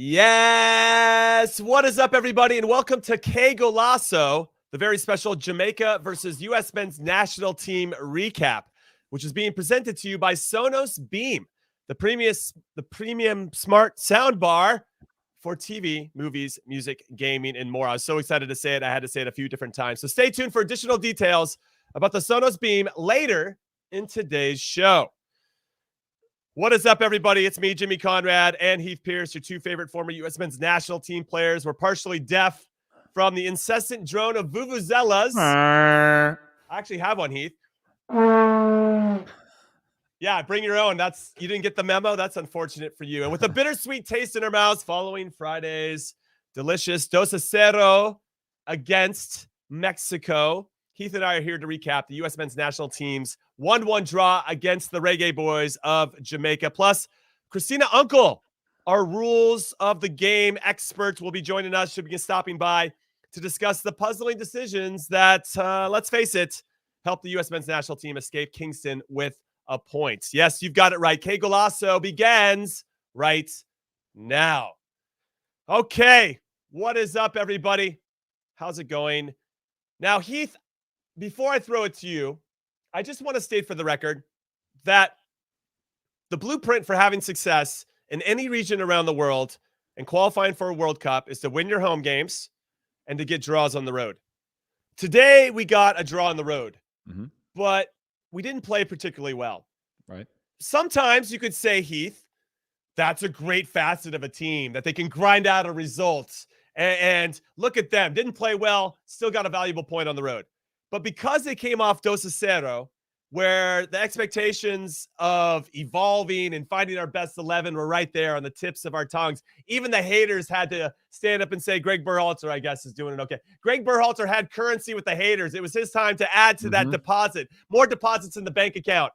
Yes! What is up, everybody, and welcome to Qué Golazo, the very special Jamaica versus US men's national team recap, which is being presented to you by Sonos Beam, the premium smart soundbar for TV, movies, music, gaming, and more. I was so excited to say it, I had to say it a few different times. So stay tuned for additional details about the Sonos Beam later in today's show. What is up, everybody? It's me, Jimmy Conrad, and Heath Pearce, your two favorite former U.S. men's national team players. We're partially deaf from the incessant drone of vuvuzelas. I actually have one, Heath. Yeah, bring your own. You didn't get the memo? That's unfortunate for you. And with a bittersweet taste in our mouths following Friday's delicious Dos a Cero against Mexico, Heath and I are here to recap the U.S. men's national team's 1-1 draw against the Reggae Boyz of Jamaica. Plus, Christina Unkel, our rules of the game expert, will be joining us. She'll be stopping by to discuss the puzzling decisions that, let's face it, helped the U.S. men's national team escape Kingston with a point. Yes, you've got it right. Qué Golazo begins right now. Okay, what is up, everybody? How's it going? Now, Heath, before I throw it to you, I just want to state for the record that the blueprint for having success in any region around the world and qualifying for a World Cup is to win your home games and to get draws on the road. Today, we got a draw on the road, but we didn't play particularly well. Right. Sometimes you could say, Heath, that's a great facet of a team, that they can grind out a result. And look at them. Didn't play well, still got a valuable point on the road. But because they came off Dos a Cero, where the expectations of evolving and finding our best 11 were right there on the tips of our tongues, even the haters had to stand up and say, Gregg Berhalter, I guess, is doing it okay. Gregg Berhalter had currency with the haters. It was his time to add to that deposit, more deposits in the bank account.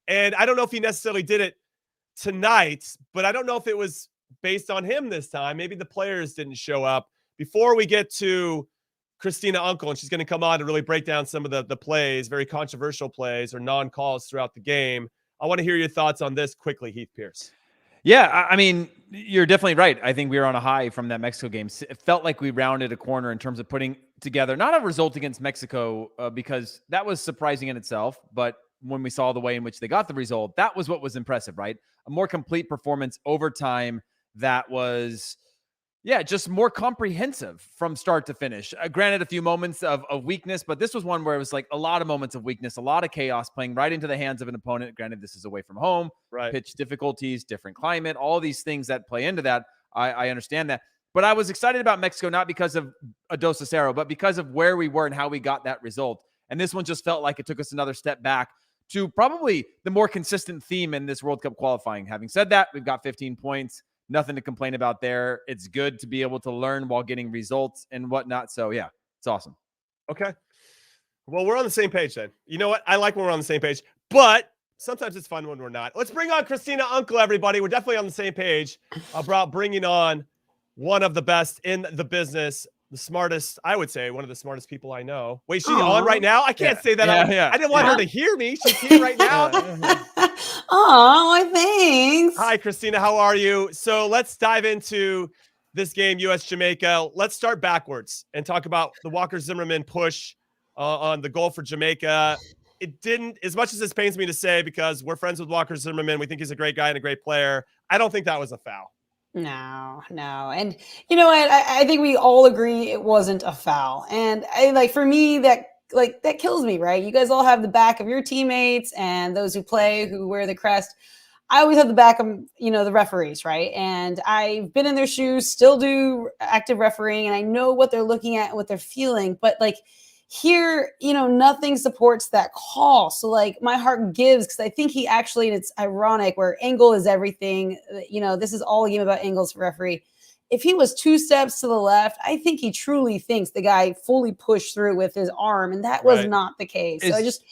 And I don't know if he necessarily did it tonight, but I don't know if it was based on him this time. Maybe the players didn't show up. Before we get to Christina Unkel, and she's going to come on to really break down some of the plays, very controversial plays or non-calls throughout the game. I want to hear your thoughts on this quickly, Heath Pearce. Yeah, I mean, you're definitely right. I think we were on a high from that Mexico game. It felt like we rounded a corner in terms of putting together, not a result against Mexico, because that was surprising in itself, but when we saw the way in which they got the result, that was what was impressive, right? A more complete performance over time that was, yeah, just more comprehensive from start to finish. Granted, a few moments of weakness, but this was one where it was like a lot of moments of weakness, a lot of chaos playing right into the hands of an opponent. Granted, this is away from home, right? Pitch difficulties, different climate, all these things that play into that. I understand that. But I was excited about Mexico, not because of a Dos a Cero, but because of where we were and how we got that result. And this one just felt like it took us another step back to probably the more consistent theme in this World Cup qualifying. Having said that, we've got 15 points. Nothing to complain about there. It's good to be able to learn while getting results and whatnot. So, yeah, it's awesome. Okay. Well, we're on the same page then. You know what? I like when we're on the same page, but sometimes it's fun when we're not. Let's bring on Christina Unkel, everybody. We're definitely on the same page about bringing on one of the best in the business, the smartest, I would say, one of the smartest people I know. Wait, she's on right now? I can't say that. I didn't want her to hear me. She's here right now. Oh, thanks. Hi, Christina. How are you? So let's dive into this game, U.S.-Jamaica. Let's start backwards and talk about the Walker Zimmerman push on the goal for Jamaica. It didn't, as much as this pains me to say, because we're friends with Walker Zimmerman, we think he's a great guy and a great player, I don't think that was a foul. No. And you know what? I think we all agree it wasn't a foul. And for me, that kills me, right? You guys all have the back of your teammates and those who play, who wear the crest. I always have the back of, the referees, right? And I've been in their shoes, still do active refereeing, and I know what they're looking at and what they're feeling. But here, nothing supports that call. So my heart gives, because I think he actually, and it's ironic, where angle is everything. This is all a game about angles for referee. If he was 2 steps to the left, I think he truly thinks the guy fully pushed through with his arm, and that was not the case. So I just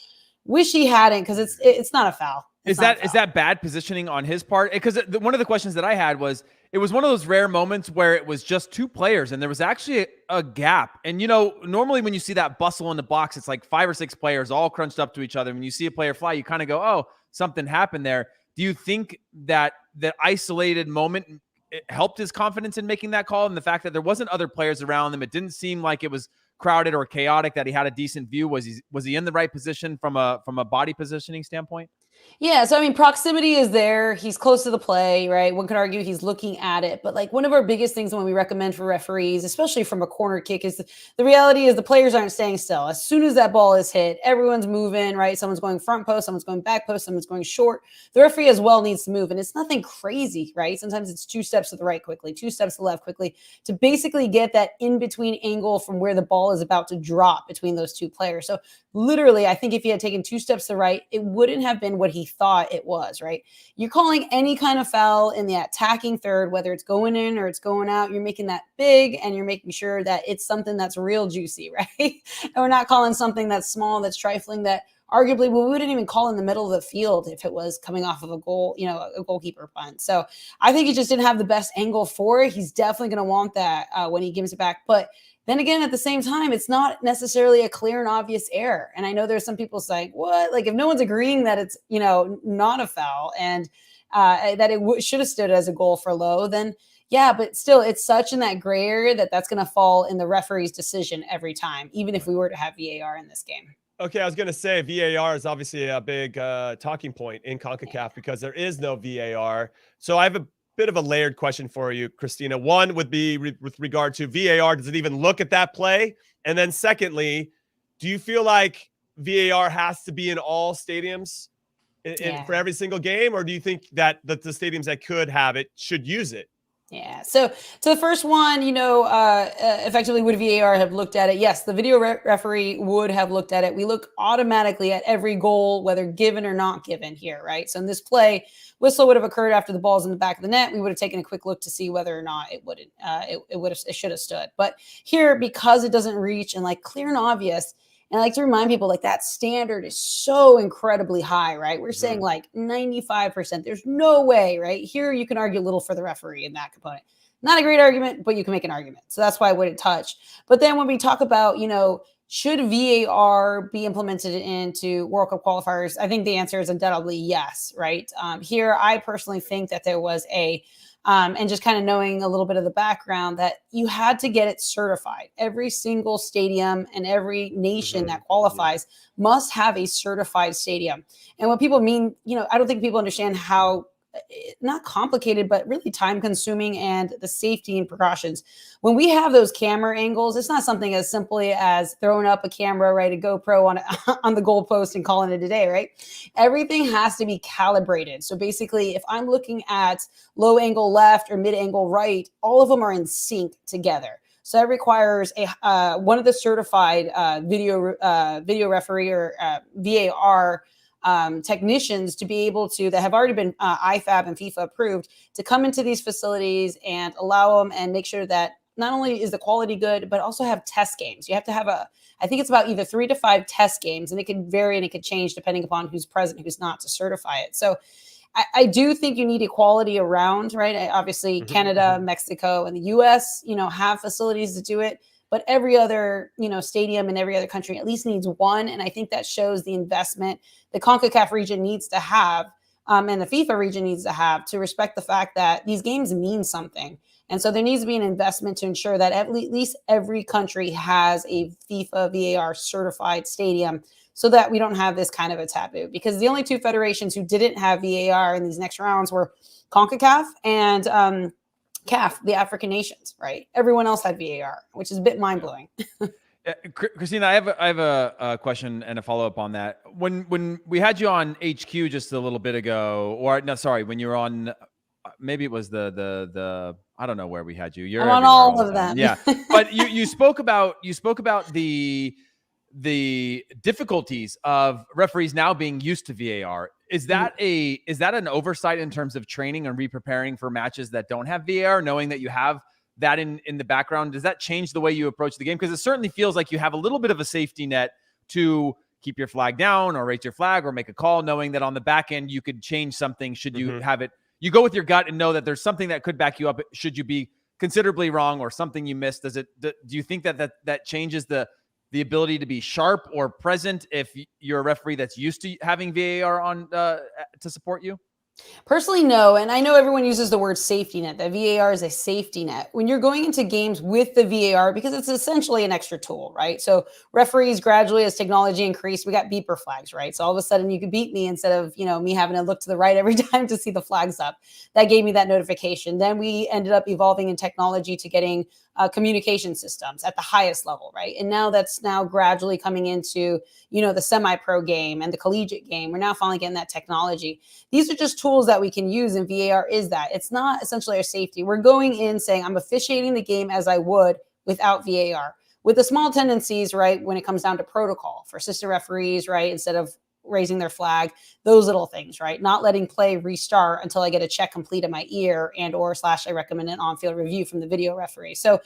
wish he hadn't, because it's not a foul. Is that bad positioning on his part? Because one of the questions that I had was, it was one of those rare moments where it was just 2 players and there was actually a gap. And, normally when you see that bustle in the box, it's like 5 or 6 players all crunched up to each other. When you see a player fly, you kind of go, oh, something happened there. Do you think that isolated moment it helped his confidence in making that call, and the fact that there wasn't other players around him. It didn't seem like it was crowded or chaotic, that he had a decent view. Was he in the right position from a body positioning standpoint? Yeah, so I mean, proximity is there. He's close to the play, right? One could argue he's looking at it, but like one of our biggest things when we recommend for referees, especially from a corner kick, is the reality is the players aren't staying still. As soon as that ball is hit, everyone's moving, right? Someone's going front post, someone's going back post, someone's going short. The referee as well needs to move, and it's nothing crazy, right? Sometimes it's 2 steps to the right quickly, 2 steps to the left quickly to basically get that in between angle from where the ball is about to drop between those 2 players. So literally, I think if he had taken 2 steps to the right, it wouldn't have been what he thought it was, right? You're calling any kind of foul in the attacking third, whether it's going in or it's going out, you're making that big and you're making sure that it's something that's real juicy, right? And we're not calling something that's small, that's trifling, that arguably we wouldn't even call in the middle of the field if it was coming off of a goal, a goalkeeper punt. So I think he just didn't have the best angle for it. He's definitely going to want that when he gives it back. But then again, at the same time, it's not necessarily a clear and obvious error. And I know there's some people saying, what? Like if no one's agreeing that it's, not a foul and that it should have stood as a goal for Lowe, then yeah, but still it's such in that gray area that's going to fall in the referee's decision every time, even if we were to have VAR in this game. Okay, I was going to say VAR is obviously a big talking point in Concacaf because there is no VAR. So I have a bit of a layered question for you, Christina. One would be with regard to VAR. Does it even look at that play? And then secondly, do you feel like VAR has to be in all stadiums for every single game? Or do you think that the stadiums that could have it should use it? Yeah. So the first one, effectively would VAR have looked at it? Yes, the video referee would have looked at it. We look automatically at every goal, whether given or not given here, right? So in this play, whistle would have occurred after the ball's in the back of the net. We would have taken a quick look to see whether or not it should have stood. But here, because it doesn't reach and like clear and obvious, and I like to remind people like that standard is so incredibly high, right? We're saying like 95%. There's no way, right? Here you can argue a little for the referee in that component. Not a great argument, but you can make an argument. So that's why I wouldn't touch. But then when we talk about, should VAR be implemented into World Cup qualifiers? I think the answer is undoubtedly yes, right? Here, I personally think that there was and just kind of knowing a little bit of the background, that you had to get it certified. Every single stadium and every nation that qualifies must have a certified stadium. And what people mean, I don't think people understand how not complicated, but really time consuming and the safety and precautions. When we have those camera angles, it's not something as simply as throwing up a camera, right? A GoPro on the goalpost and calling it a day, right? Everything has to be calibrated. So basically, if I'm looking at low angle left or mid angle right, all of them are in sync together. So that requires one of the certified video referee or VAR technicians to be able to, that have already been IFAB and FIFA approved, to come into these facilities and allow them and make sure that not only is the quality good, but also have test games. You have to have I think it's about either 3 to 5 test games, and it can vary and it could change depending upon who's present, who's not, to certify it. So I do think you need equality around, right? Obviously, Canada, Mexico, and the US, have facilities to do it. But every other, stadium in every other country at least needs one. And I think that shows the investment the Concacaf region needs to have and the FIFA region needs to have to respect the fact that these games mean something. And so there needs to be an investment to ensure that at least every country has a FIFA VAR certified stadium so that we don't have this kind of a taboo. Because the only 2 federations who didn't have VAR in these next rounds were Concacaf and CAF, the African nations, right? Everyone else had VAR, which is a bit mind-blowing. Christina, I have a question and a follow-up on that. When we had you on HQ just a little bit ago, or no, sorry, when you were on, maybe it was the I don't know where we had you. You're on all of them. Yeah, but you spoke about the difficulties of referees now being used to VAR. Is that an oversight in terms of training and re-preparing for matches that don't have VAR, knowing that you have that in the background? Does that change the way you approach the game? Because it certainly feels like you have a little bit of a safety net to keep your flag down or raise your flag or make a call, knowing that on the back end you could change something should you have it. You go with your gut and know that there's something that could back you up should you be considerably wrong or something you missed. Do you think that changes the ability to be sharp or present if you're a referee that's used to having VAR on to support you? Personally, no. And I know everyone uses the word safety net. The VAR is a safety net. When you're going into games with the VAR, because it's essentially an extra tool, right? So referees gradually, as technology increased, we got beeper flags, right? So all of a sudden you could beat me instead of, me having to look to the right every time to see the flags up. That gave me that notification. Then we ended up evolving in technology to getting communication systems at the highest level, right? And now that's now gradually coming into, the semi-pro game and the collegiate game. We're now finally getting that technology. These are just tools that we can use, and VAR is that. It's not essentially a safety. We're going in saying, I'm officiating the game as I would without VAR, with the small tendencies, right, when it comes down to protocol for assistant referees, right, instead of raising their flag, those little things, right? Not letting play restart until I get a check complete in my ear and/or / I recommend an on-field review from the video referee. So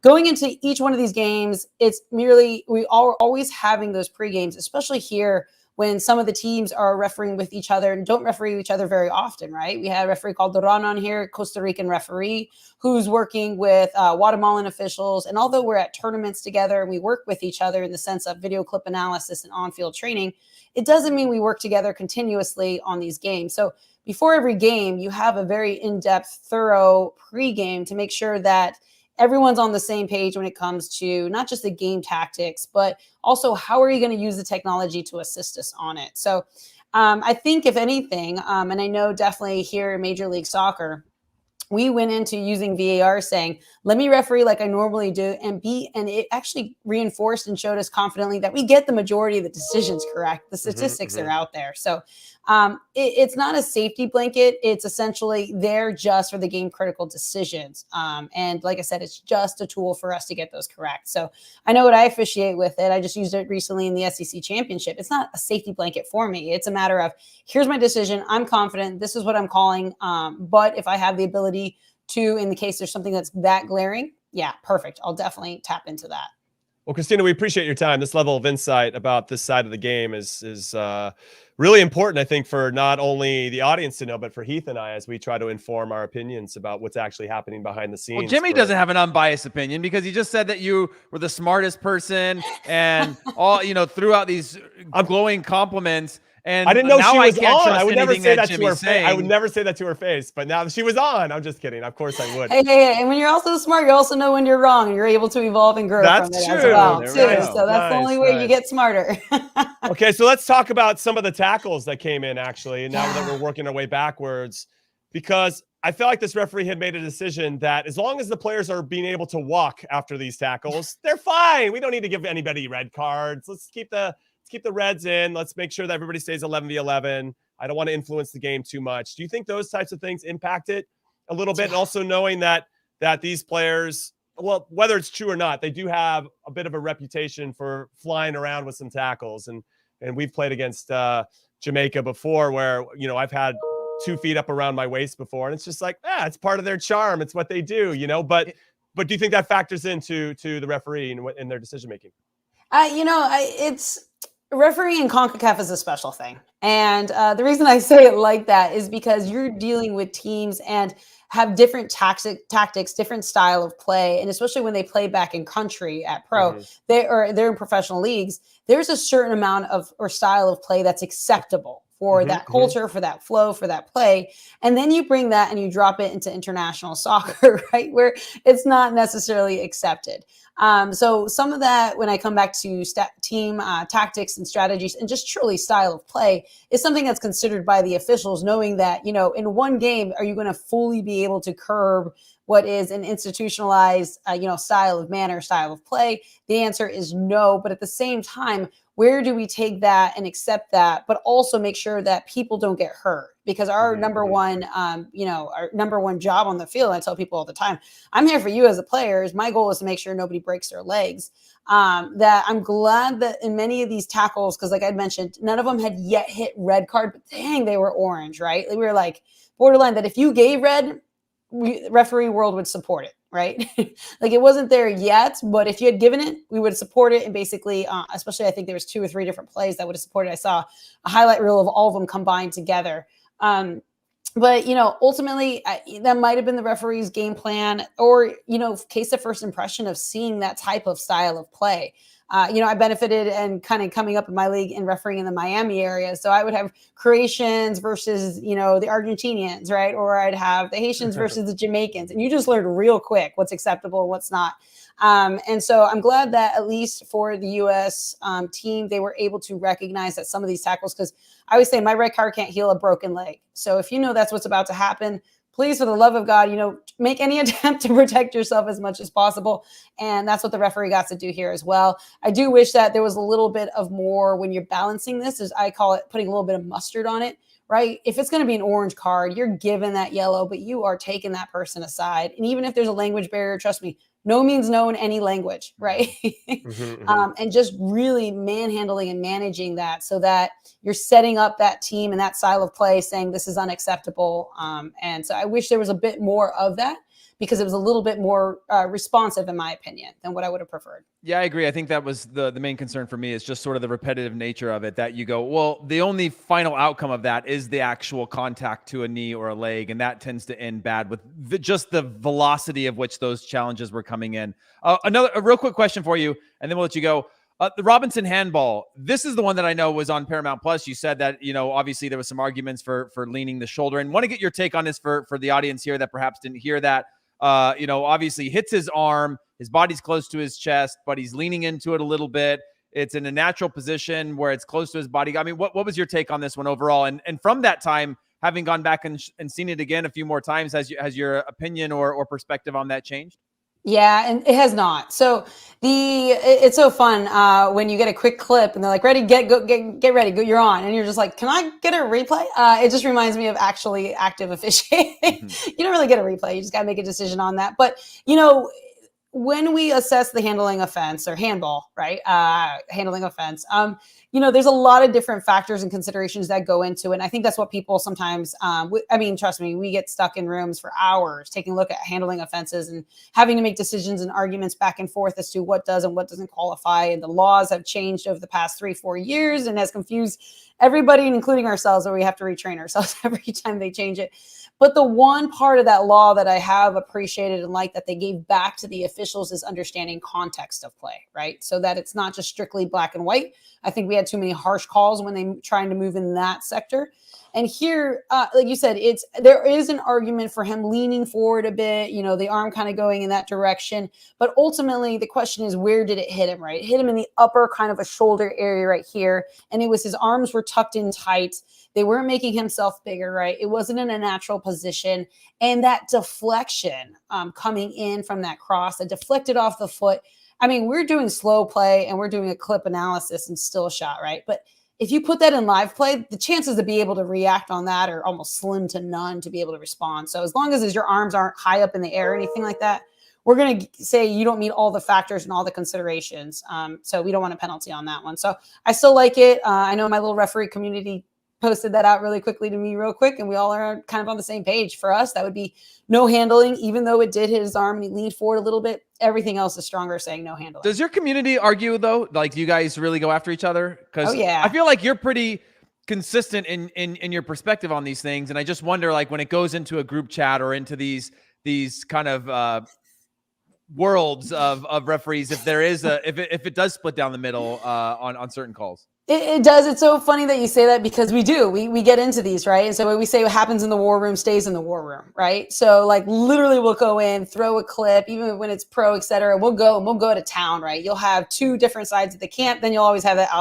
going into each one of these games, it's merely, we are always having those pre-games, especially here when some of the teams are refereeing with each other and don't referee each other very often, right? We had a referee called Duran on here, Costa Rican referee, who's working with Guatemalan officials. And although we're at tournaments together and we work with each other in the sense of video clip analysis and on-field training, it doesn't mean we work together continuously on these games. So before every game, you have a very in-depth, thorough pre-game to make sure that everyone's on the same page when it comes to not just the game tactics, but also how are you going to use the technology to assist us on it. So I think if anything, and I know definitely here in Major League Soccer, we went into using VAR saying, let me referee like I normally do, and it actually reinforced and showed us confidently that we get the majority of the decisions correct. The statistics are out there. So it's not a safety blanket. It's essentially there just for the game critical decisions. And like I said, it's just a tool for us to get those correct. So I know what I officiate with it. I just used it recently in the SEC championship. It's not a safety blanket for me. It's a matter of, here's my decision. I'm confident. This is what I'm calling. But if I have the ability to, in the case there's something that's that glaring, yeah, perfect. I'll definitely tap into that. Well, Christina, we appreciate your time. This level of insight about this side of the game is really important, I think, for not only the audience to know, but for Heath and I as we try to inform our opinions about what's actually happening behind the scenes. Well, Jimmy doesn't have an unbiased opinion because he just said that you were the smartest person and all, threw out these glowing compliments. And I didn't know she was on. I would never say that to her face. I would never say that to her face, but now she was on. I'm just kidding. Of course I would. Hey, and when you're also smart, you also know when you're wrong. You're able to evolve and grow from it as well, too. So that's the only way you get smarter. Okay, so let's talk about some of the tackles that came in, actually, now that we're working our way backwards, because I felt like this referee had made a decision that as long as the players are being able to walk after these tackles, they're fine. We don't need to give anybody red cards. Let's keep the reds in. Let's make sure that everybody stays 11v11. I don't want to influence the game too much. Do you think those types of things impact it a little bit? And also knowing that these players, well, whether it's true or not, they do have a bit of a reputation for flying around with some tackles. And we've played against Jamaica before where, I've had 2 feet up around my waist before. And it's just like, it's part of their charm. It's what they do, But do you think that factors into the referee in their decision-making? It's refereeing in Concacaf is a special thing. And the reason I say it like that is because you're dealing with teams and have different tactics, different style of play. And especially when they play back in country at pro, they're in professional leagues, there's a certain amount of or style of play that's acceptable for that culture, for that flow, for that play. And then you bring that and you drop it into international soccer, right? Where it's not necessarily accepted. So some of that, when I come back to team tactics and strategies and just truly style of play, is something that's considered by the officials, knowing that, in one game, are you going to fully be able to curb what is an institutionalized, style of play? The answer is no. But at the same time, where do we take that and accept that, but also make sure that people don't get hurt? Because our number one, our number one job on the field, I tell people all the time, I'm here for you as a player. My goal is to make sure nobody breaks their legs. That I'm glad that in many of these tackles, because like I mentioned, none of them had yet hit red card, but dang, they were orange, right? We were like borderline that if you gave red, referee world would support it, right? Like it wasn't there yet, but if you had given it, we would support it. And basically, especially I think there was 2 or 3 different plays that would have supported. I saw a highlight reel of all of them combined together. But, ultimately that might've been the referee's game plan or, case of first impression of seeing that type of style of play. I benefited and kind of coming up in my league and refereeing in the Miami area. So I would have Croatians versus, the Argentinians, right? Or I'd have the Haitians versus the Jamaicans. And you just learned real quick what's acceptable and what's not. And so I'm glad that at least for the U.S. Team, they were able to recognize that some of these tackles, because I always say my red card can't heal a broken leg. So if that's what's about to happen, please, for the love of God, make any attempt to protect yourself as much as possible. And that's what the referee got to do here as well. I do wish that there was a little bit of more when you're balancing this, as I call it, putting a little bit of mustard on it, right? If it's going to be an orange card, you're given that yellow, but you are taking that person aside. And even if there's a language barrier, trust me, no means no in any language, right? And just really manhandling and managing that so that you're setting up that team and that style of play saying this is unacceptable. And so I wish there was a bit more of that, because it was a little bit more responsive, in my opinion, than what I would have preferred. Yeah, I agree. I think that was the main concern for me, is just sort of the repetitive nature of it, that you go, well, the only final outcome of that is the actual contact to a knee or a leg, and that tends to end bad with just the velocity of which those challenges were coming in. A real quick question for you, and then we'll let you go. The Robinson handball, this is the one that I know was on Paramount Plus. You said that, obviously there was some arguments for leaning the shoulder, and want to get your take on this for the audience here that perhaps didn't hear that. Obviously hits his arm, his body's close to his chest, but he's leaning into it a little bit. It's in a natural position where it's close to his body. I mean, what was your take on this one overall? And from that time, having gone back and seen it again a few more times, has your opinion or perspective on that changed? Yeah, and it has not. So it's so fun when you get a quick clip and they're like, "Ready, get ready, go, you're on," and you're just like, "Can I get a replay?" It just reminds me of actually active officiating. You don't really get a replay; you just got to make a decision on that. But when we assess the handling offense or handball, right? Handling offense. There's a lot of different factors and considerations that go into it. And I think that's what people sometimes, trust me, we get stuck in rooms for hours taking a look at handling offenses and having to make decisions and arguments back and forth as to what does and what doesn't qualify. And the laws have changed over the past 3-4 years and has confused everybody, including ourselves, where we have to retrain ourselves every time they change it. But the one part of that law that I have appreciated and liked that they gave back to the officials is understanding context of play, right? So that it's not just strictly black and white. I think we had too many harsh calls when they trying to move in that sector. And here, like you said, there is an argument for him leaning forward a bit, the arm kind of going in that direction. But ultimately, the question is, where did it hit him, right? It hit him in the upper kind of a shoulder area right here. And it was his arms were tucked in tight. They weren't making himself bigger, right? It wasn't in a natural position. And that deflection coming in from that cross, that deflected off the foot. I mean, we're doing slow play and we're doing a clip analysis and still shot, right? But if you put that in live play, the chances to be able to react on that are almost slim to none to be able to respond. So as long as your arms aren't high up in the air or anything like that, we're going to say you don't meet all the factors and all the considerations. So we don't want a penalty on that one. So I still like it. I know my little referee community posted that out really quickly to me real quick, and we all are kind of on the same page. For us, that would be no handling, even though it did hit his arm and he leaned forward a little bit. Everything else is stronger saying no handling. Does your community argue, though? Like, do you guys really go after each other? Because yeah. I feel like you're pretty consistent in your perspective on these things, and I just wonder, like, when it goes into a group chat or into these kind of worlds of referees, if there is if it does split down the middle on certain calls. It does. It's so funny that you say that, because we do. We get into these, right? And so when we say what happens in the war room stays in the war room, right? So like literally we'll go in, throw a clip, even when it's pro, et cetera. We'll go to town, right? You'll have two different sides of the camp. Then you'll always have that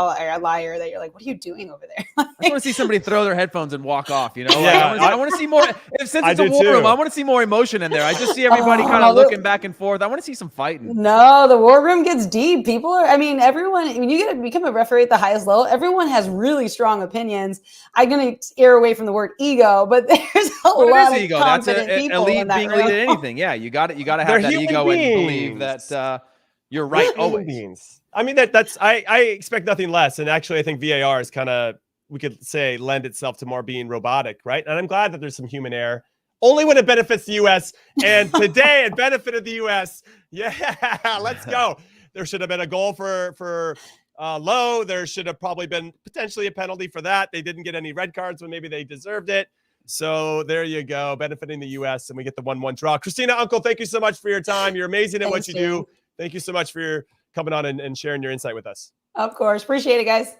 liar that you're like, what are you doing over there? I just want to see somebody throw their headphones and walk off, Yeah, I want to see more. Since it's a war room, I want to see more emotion in there. I just see everybody kind of looking back and forth. I want to see some fighting. No, the war room gets deep. People are, everyone, when you become a referee at the highest level, everyone has really strong opinions. I'm going to err away from the word ego, but there's a lot of ego. Confident That's people elite in that being room. elite at anything. Yeah, you got to have that ego and believe that you're right always. Beings. I mean, that's I expect nothing less. And actually, I think VAR is kind of, we could say, lend itself to more being robotic, right? And I'm glad that there's some human error. Only when it benefits the U.S. And today it benefited the U.S. Yeah, let's go. There should have been a goal for Lowe. There should have probably been potentially a penalty for that. They didn't get any red cards when maybe they deserved it. So there you go, benefiting the U.S. and we get the 1-1 draw. Christina Unkel, thank you so much for your time. You're amazing at what you do. Thank you so much for coming on and sharing your insight with us. Of course. Appreciate it, guys.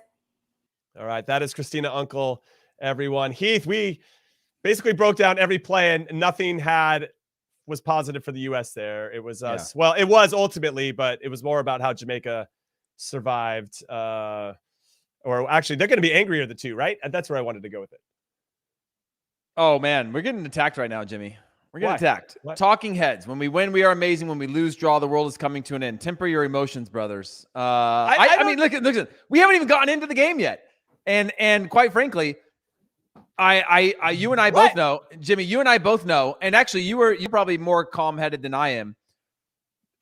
All right. That is Christina Unkel, everyone. Heath, we basically broke down every play and nothing was positive for the U.S. there. It was us. Yeah. Well, it was ultimately, but it was more about how Jamaica survived. Or actually, they're going to be angrier, the two, right? And that's where I wanted to go with it. Oh, man. We're getting attacked right now, Jimmy. We're getting attacked. What? Talking heads. When we win, we are amazing. When we lose, draw, the world is coming to an end. Temper your emotions, brothers. I mean, look at we haven't even gotten into the game yet. And quite frankly, you and I both know, Jimmy, you and I both know, and actually you're probably more calm-headed than I am.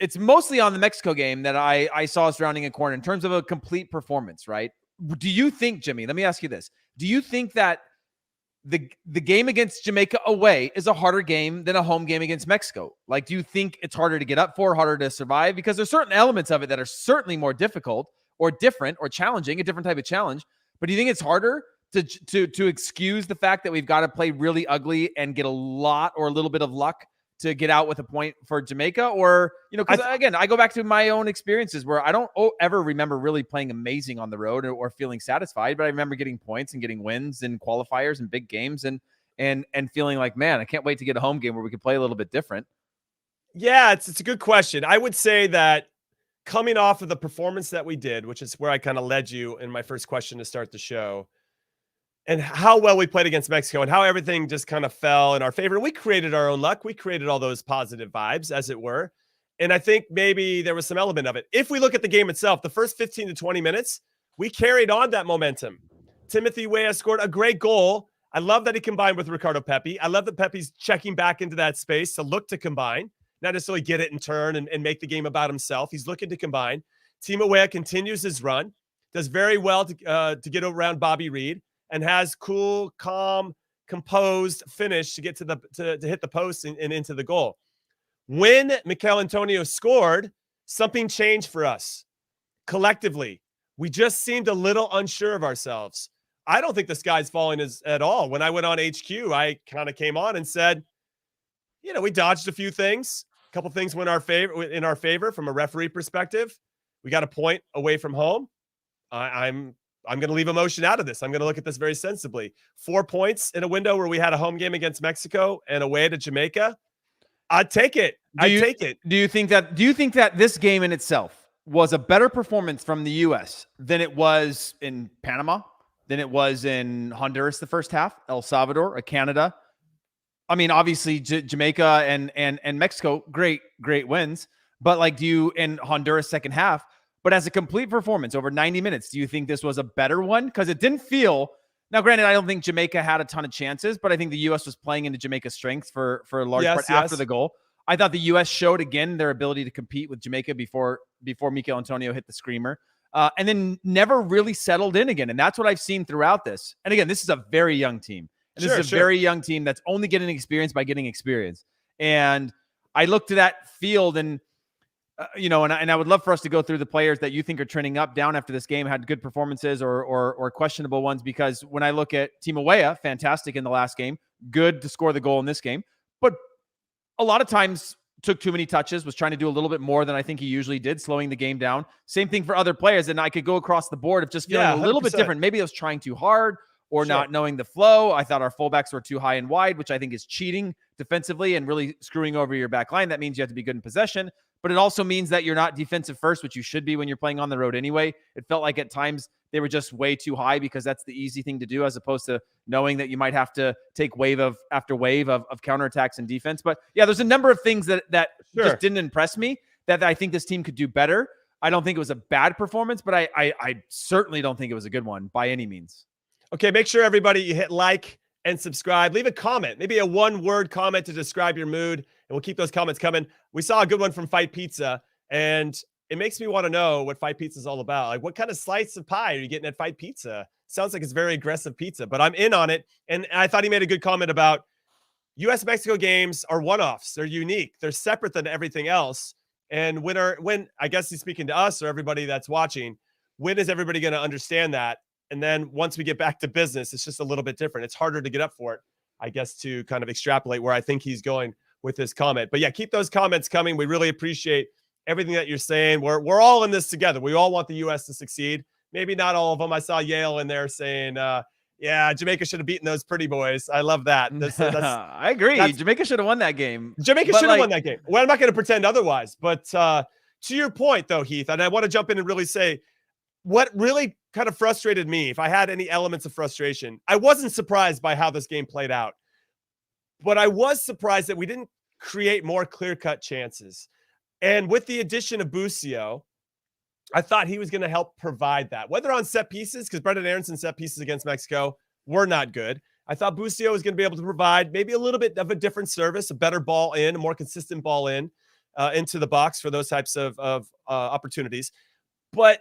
It's mostly on the Mexico game that I saw us rounding a corner in terms of a complete performance, right? Do you think, Jimmy, let me ask you this. Do you think that the game against Jamaica away is a harder game than a home game against Mexico? Like, do you think it's harder to get up for, harder to survive? Because there's certain elements of it that are certainly more difficult or different or challenging, a different type of challenge. But do you think it's harder to excuse the fact that we've got to play really ugly and get a little bit of luck to get out with a point for Jamaica? Or, because again, I go back to my own experiences where I don't ever remember really playing amazing on the road or feeling satisfied, but I remember getting points and getting wins in qualifiers and big games and feeling like, man, I can't wait to get a home game where we can play a little bit different. Yeah, it's a good question. I would say that coming off of the performance that we did, which is where I kind of led you in my first question to start the show, and how well we played against Mexico and how everything just kind of fell in our favor. We created our own luck. We created all those positive vibes, as it were. And I think maybe there was some element of it. If we look at the game itself, the first 15 to 20 minutes, we carried on that momentum. Timothy Weah scored a great goal. I love that he combined with Ricardo Pepi. I love that Pepi's checking back into that space to look to combine, not necessarily get it and turn and make the game about himself. He's looking to combine. Timo Weah continues his run, does very well to get around Bobby Reed, and has cool, calm, composed finish to get to hit the post and into the goal. When Michail Antonio scored, something changed for us collectively. We just seemed a little unsure of ourselves. I don't think the sky's falling at all. When I went on HQ, I kind of came on and said, we dodged a few things. A couple things went in our favor from a referee perspective. We got a point away from home. I'm going to leave emotion out of this. I'm going to look at this very sensibly. 4 points in a window where we had a home game against Mexico and away to Jamaica. I'd take it. Take it. Do you think that this game in itself was a better performance from the U.S. than it was in Panama, than it was in Honduras the first half, El Salvador, Canada? I mean, obviously Jamaica and Mexico, great wins. But in Honduras second half, but as a complete performance over 90 minutes, do you think this was a better one? Because it didn't feel... Now, granted, I don't think Jamaica had a ton of chances, but I think the U.S. was playing into Jamaica's strength for a large part after the goal. I thought the U.S. showed, again, their ability to compete with Jamaica before Michail Antonio hit the screamer, and then never really settled in again. And that's what I've seen throughout this. And again, this is a very young team. And this is a very young team that's only getting experience by getting experience. And I looked to that field and... and I would love for us to go through the players that you think are trending up, down after this game, had good performances or questionable ones. Because when I look at Timo Weah, fantastic in the last game, good to score the goal in this game, but a lot of times took too many touches, was trying to do a little bit more than I think he usually did, slowing the game down. Same thing for other players, and I could go across the board of just feeling a little bit different. Maybe I was trying too hard or not knowing the flow. I thought our fullbacks were too high and wide, which I think is cheating defensively and really screwing over your back line. That means you have to be good in possession. But it also means that you're not defensive first, which you should be when you're playing on the road anyway. It felt like at times they were just way too high because that's the easy thing to do, as opposed to knowing that you might have to take wave after wave of counterattacks and defense. But yeah, there's a number of things that just didn't impress me that I think this team could do better. I don't think it was a bad performance, but I certainly don't think it was a good one by any means. Okay, make sure everybody you hit like and subscribe. Leave a comment, maybe a one-word comment to describe your mood, and we'll keep those comments coming. We saw a good one from Fight Pizza, and it makes me want to know what Fight Pizza is all about. Like, what kind of slice of pie are you getting at Fight Pizza? Sounds like it's very aggressive pizza, but I'm in on it. And I thought he made a good comment about U.S.-Mexico games are one-offs. They're unique. They're separate than everything else. And when I guess he's speaking to us or everybody that's watching, when is everybody going to understand that? And then once we get back to business, it's just a little bit different. It's harder to get up for it, I guess, to kind of extrapolate where I think he's going with this comment. But yeah, keep those comments coming. We really appreciate everything that you're saying. We're all in this together. We all want the U.S. to succeed. Maybe not all of them. I saw Yale in there saying, yeah, Jamaica should have beaten those pretty boys. I love that. I agree. Jamaica should have won that game. Jamaica should have won that game. Well, I'm not going to pretend otherwise. But to your point, though, Heath, and I want to jump in and really say what really kind of frustrated me, if I had any elements of frustration, I wasn't surprised by how this game played out. But I was surprised that we didn't create more clear-cut chances. And with the addition of Busio, I thought he was going to help provide that, whether on set pieces, because Brendan Aronson's set pieces against Mexico were not good. I thought Busio was going to be able to provide maybe a little bit of a different service, a better ball in, a more consistent ball in into the box for those types of opportunities. But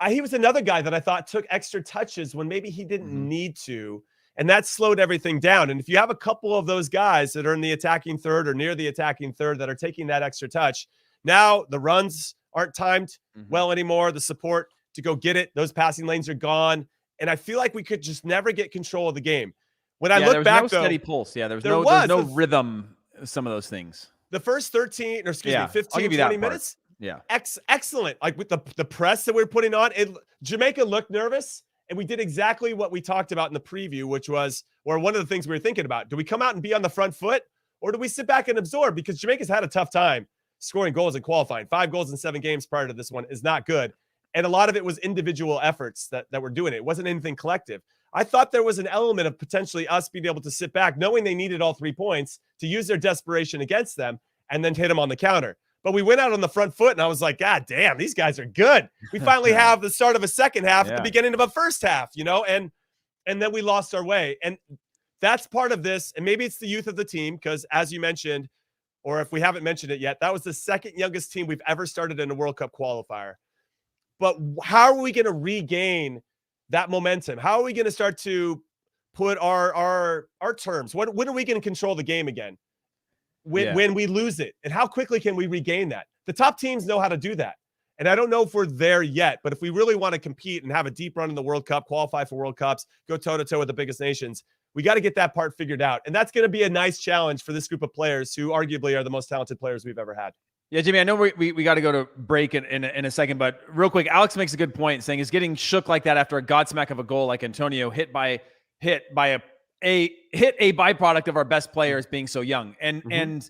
he was another guy that I thought took extra touches when maybe he didn't need to, and that slowed everything down. And if you have a couple of those guys that are in the attacking third or near the attacking third that are taking that extra touch, now the runs aren't timed well anymore. The support to go get it, those passing lanes are gone. And I feel like we could just never get control of the game. When I look back, no steady pulse. Yeah, there was no rhythm. Some of those things. The first 15, or excuse me, 15, 20 minutes. Yeah. Excellent. Like with the press that we're putting on, Jamaica looked nervous, and we did exactly what we talked about in the preview, which was, or one of the things we were thinking about. Do we come out and be on the front foot, or do we sit back and absorb? Because Jamaica's had a tough time scoring goals in qualifying. 5 goals in 7 games prior to this one is not good. And a lot of it was individual efforts that were doing it. It wasn't anything collective. I thought there was an element of potentially us being able to sit back, knowing they needed all 3 points, to use their desperation against them and then hit them on the counter. But we went out on the front foot, and I was like, God damn, these guys are good. We finally have the start of a second half at the beginning of a first half, and then we lost our way. And that's part of this. And maybe it's the youth of the team, because as you mentioned, or if we haven't mentioned it yet, that was the second youngest team we've ever started in a World Cup qualifier. But how are we going to regain that momentum? How are we going to start to put our terms? When are we going to control the game again? When we lose it? And how quickly can we regain that? The top teams know how to do that. And I don't know if we're there yet, but if we really want to compete and have a deep run in the World Cup, qualify for World Cups, go toe-to-toe with the biggest nations, we got to get that part figured out. And that's going to be a nice challenge for this group of players who arguably are the most talented players we've ever had. Yeah, Jimmy, I know we got to go to break in a second, but real quick, Alex makes a good point, saying is getting shook like that after a godsmack of a goal like Antonio hit by a byproduct of our best players being so young. And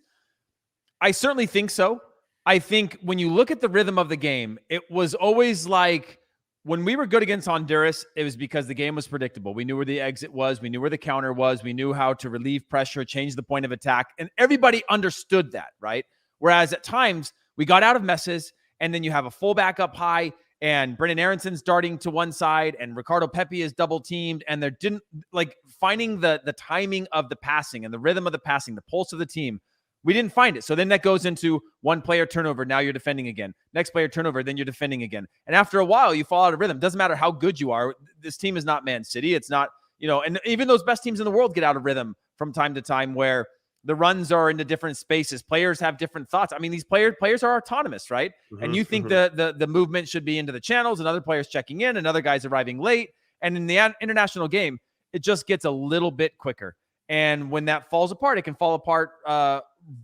I certainly think so. I think when you look at the rhythm of the game, it was always like when we were good against Honduras, it was because the game was predictable. We knew where the exit was. We knew where the counter was. We knew how to relieve pressure, change the point of attack. And everybody understood that, right? Whereas at times we got out of messes, and then you have a fullback up high, and Brendan Aronson's darting to one side, and Ricardo Pepi is double teamed, and there didn't like finding the timing of the passing and the rhythm of the passing, the pulse of the team. We didn't find it. So then that goes into one player turnover. Now you're defending again. Next player turnover. Then you're defending again. And after a while, you fall out of rhythm. Doesn't matter how good you are. This team is not Man City. It's not, and even those best teams in the world get out of rhythm from time to time, where the runs are into different spaces. Players have different thoughts. I mean, these players are autonomous, right? And you think the movement should be into the channels, and other players checking in, and other guys arriving late. And in the international game, it just gets a little bit quicker. And when that falls apart, it can fall apart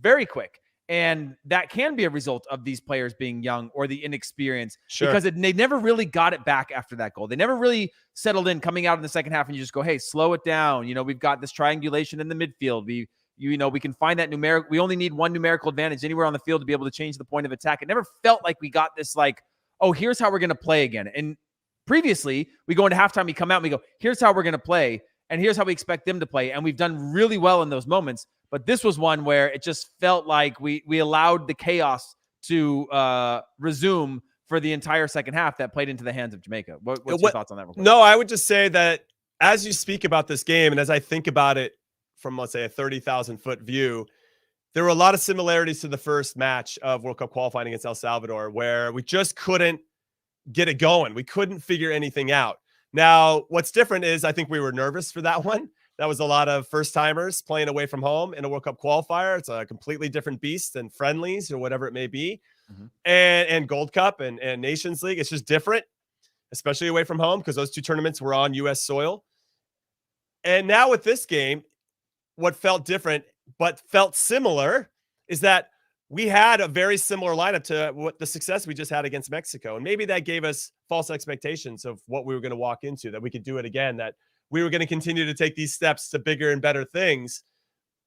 very quick. And that can be a result of these players being young or the inexperience, because they never really got it back after that goal. They never really settled in coming out in the second half, and you just go, hey, slow it down. We've got this triangulation in the midfield. We can find that numeric. We only need one numerical advantage anywhere on the field to be able to change the point of attack. It never felt like we got this like, oh, here's how we're going to play again. And previously, we go into halftime, we come out, and we go, here's how we're going to play, and here's how we expect them to play. And we've done really well in those moments. But this was one where it just felt like we allowed the chaos to resume for the entire second half that played into the hands of Jamaica. What's your thoughts on that? No, I would just say that as you speak about this game, and as I think about it from, let's say, a 30,000-foot view, there were a lot of similarities to the first match of World Cup qualifying against El Salvador, where we just couldn't get it going. We couldn't figure anything out. Now, what's different is I think we were nervous for that one. That was a lot of first-timers playing away from home in a World Cup qualifier. It's a completely different beast than friendlies or whatever it may be. And Gold Cup and Nations League. It's just different, especially away from home, because those two tournaments were on U.S. soil. And now with this game, what felt different but felt similar is that we had a very similar lineup to what the success we just had against Mexico. And maybe that gave us false expectations of what we were going to walk into, that we could do it again, that we were going to continue to take these steps to bigger and better things.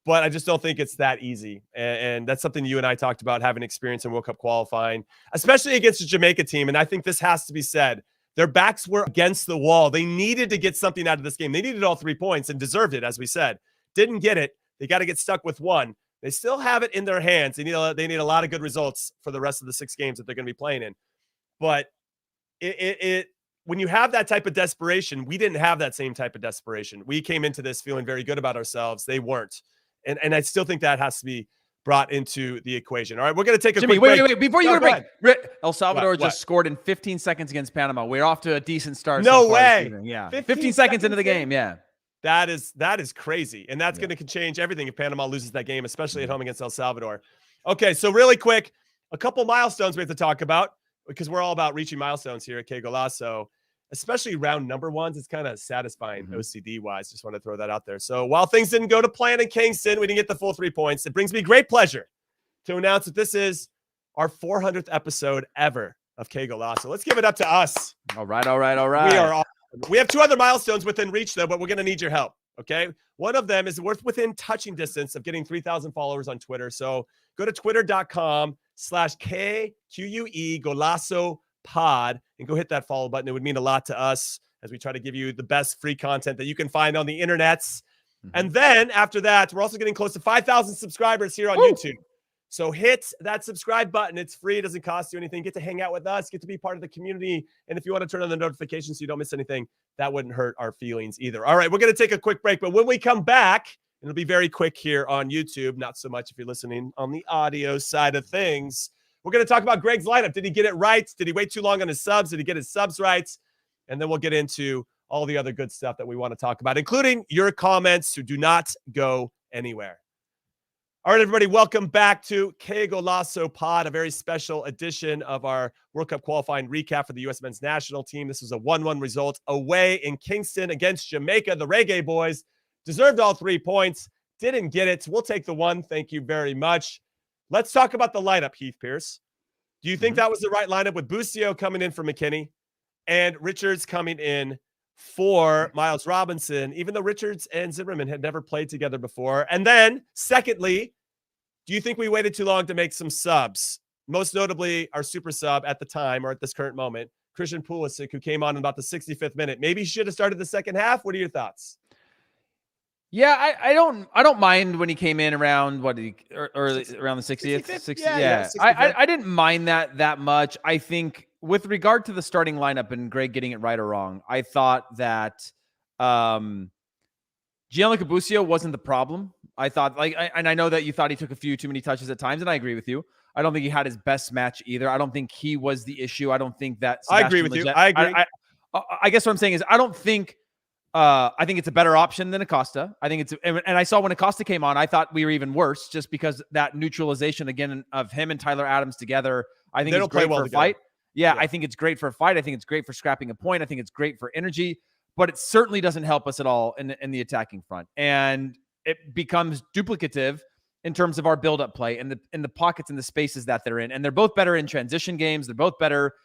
But I just don't think it's that easy. And that's something you and I talked about, having experience in World Cup qualifying, especially against the Jamaica team. And I think this has to be said. Their backs were against the wall. They needed to get something out of this game. They needed all 3 points and deserved it, as we said. Didn't get it. They got to get stuck with one. They still have it in their hands. They need a lot of good results for the rest of the 6 games that they're going to be playing in. But when you have that type of desperation, we didn't have that same type of desperation. We came into this feeling very good about ourselves. They weren't. And I still think that has to be brought into the equation. All right, we're going to take a quick break. Wait. Before you go to break, El Salvador just scored in 15 seconds against Panama. We're off to a decent start. No way. Yeah, 15 seconds into the game. Yeah. That is crazy. And that's going to change everything if Panama loses that game, especially at home against El Salvador. Okay, so really quick, a couple milestones we have to talk about, because we're all about reaching milestones here at Qué Golazo, especially round number ones. It's kind of satisfying OCD-wise. Just want to throw that out there. So while things didn't go to plan in Kingston, we didn't get the full 3 points. It brings me great pleasure to announce that this is our 400th episode ever of Qué Golazo. Let's give it up to us. All right. We are awesome. We have 2 other milestones within reach, though, but we're going to need your help, okay? One of them is within touching distance of getting 3,000 followers on Twitter. So go to twitter.com/KQUE Golazo Pod and go hit that follow button. It would mean a lot to us as we try to give you the best free content that you can find on the internets. And then after that, we're also getting close to 5,000 subscribers here on YouTube. So hit that subscribe button. It's free. It doesn't cost you anything. Get to hang out with us. Get to be part of the community. And if you want to turn on the notifications so you don't miss anything, that wouldn't hurt our feelings either. All right, we're going to take a quick break. But when we come back, it'll be very quick here on YouTube. Not so much if you're listening on the audio side of things. We're going to talk about Gregg's lineup. Did he get it right? Did he wait too long on his subs? Did he get his subs right? And then we'll get into all the other good stuff that we want to talk about, including your comments. So do not go anywhere. All right, everybody, welcome back to Qué Golazo Pod, a very special edition of our World Cup qualifying recap for the U.S. men's national team. This was a 1-1 result away in Kingston against Jamaica. The Reggae Boyz deserved all 3 points, didn't get it. We'll take the 1. Thank you very much. Let's talk about the lineup, Heath Pearce. Do you think that was the right lineup with Busio coming in for McKennie and Richards coming in for Miles Robinson, even though Richards and Zimmerman had never played together before? And then, secondly, do you think we waited too long to make some subs? Most notably, our super sub at the time, or at this current moment, Christian Pulisic, who came on in about the 65th minute. Maybe he should have started the second half. What are your thoughts? Yeah, I don't mind when he came in around around the 60th. 60th? Yeah. I didn't mind that much. I think with regard to the starting lineup and Gregg getting it right or wrong, I thought that Gianluca Busio wasn't the problem. I thought, and I know that you thought he took a few too many touches at times, and I agree with you. I don't think he had his best match either. I don't think he was the issue. I don't think that. I agree with you. I agree. I guess what I'm saying is I don't think. I think it's a better option than Acosta. I think and I saw when Acosta came on, I thought we were even worse just because that neutralization again of him and Tyler Adams together. I think it's great for a fight. Yeah, I think it's great for a fight. I think it's great for scrapping a point. I think it's great for energy, but it certainly doesn't help us at all in the attacking front. And it becomes duplicative in terms of our build-up play and the pockets and the spaces that they're in. And they're both better in transition games. They're both better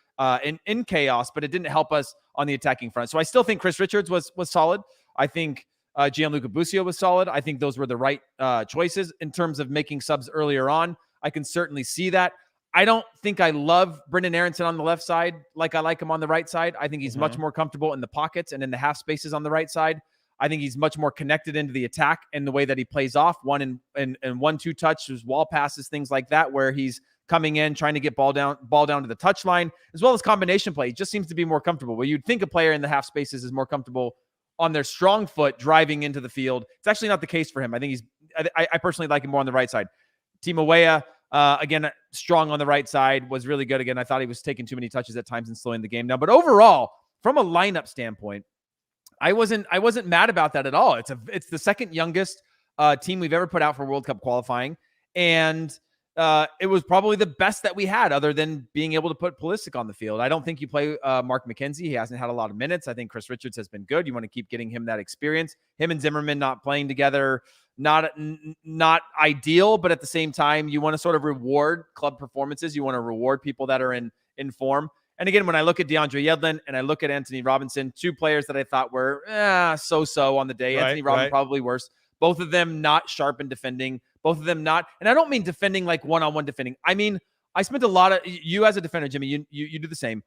in chaos, but it didn't help us on the attacking front. So I still think Chris Richards was solid. I think Gianluca Busio was solid. I think those were the right choices in terms of making subs earlier on. I can certainly see that. I don't think I love Brendan Aronson on the left side like I like him on the right side. I think he's much more comfortable in the pockets and in the half spaces on the right side. I think he's much more connected into the attack in the way that he plays off and 1-2 touches, wall passes, things like that, where he's coming in, trying to get ball down to the touch line, as well as combination play. He just seems to be more comfortable. Where you'd think a player in the half spaces is more comfortable on their strong foot driving into the field. It's actually not the case for him. I think I personally like him more on the right side. Timo Weah, again, strong on the right side, was really good. Again, I thought he was taking too many touches at times and slowing the game down. But overall, from a lineup standpoint, I wasn't mad about that at all. It's the second youngest team we've ever put out for World Cup qualifying. And it was probably the best that we had, other than being able to put Pulisic on the field. I don't think you play Mark McKenzie. He hasn't had a lot of minutes. I think Chris Richards has been good. You want to keep getting him that experience. Him and Zimmerman not playing together, not ideal, but at the same time, you want to sort of reward club performances. You want to reward people that are in form. And again, when I look at DeAndre Yedlin and I look at Anthony Robinson, two players that I thought were so-so on the day. Anthony Robinson probably worse. Both of them not sharp in defending. Both of them not, and I don't mean defending like one-on-one defending. I mean, I spent a lot of, you as a defender, Jimmy, you do the same.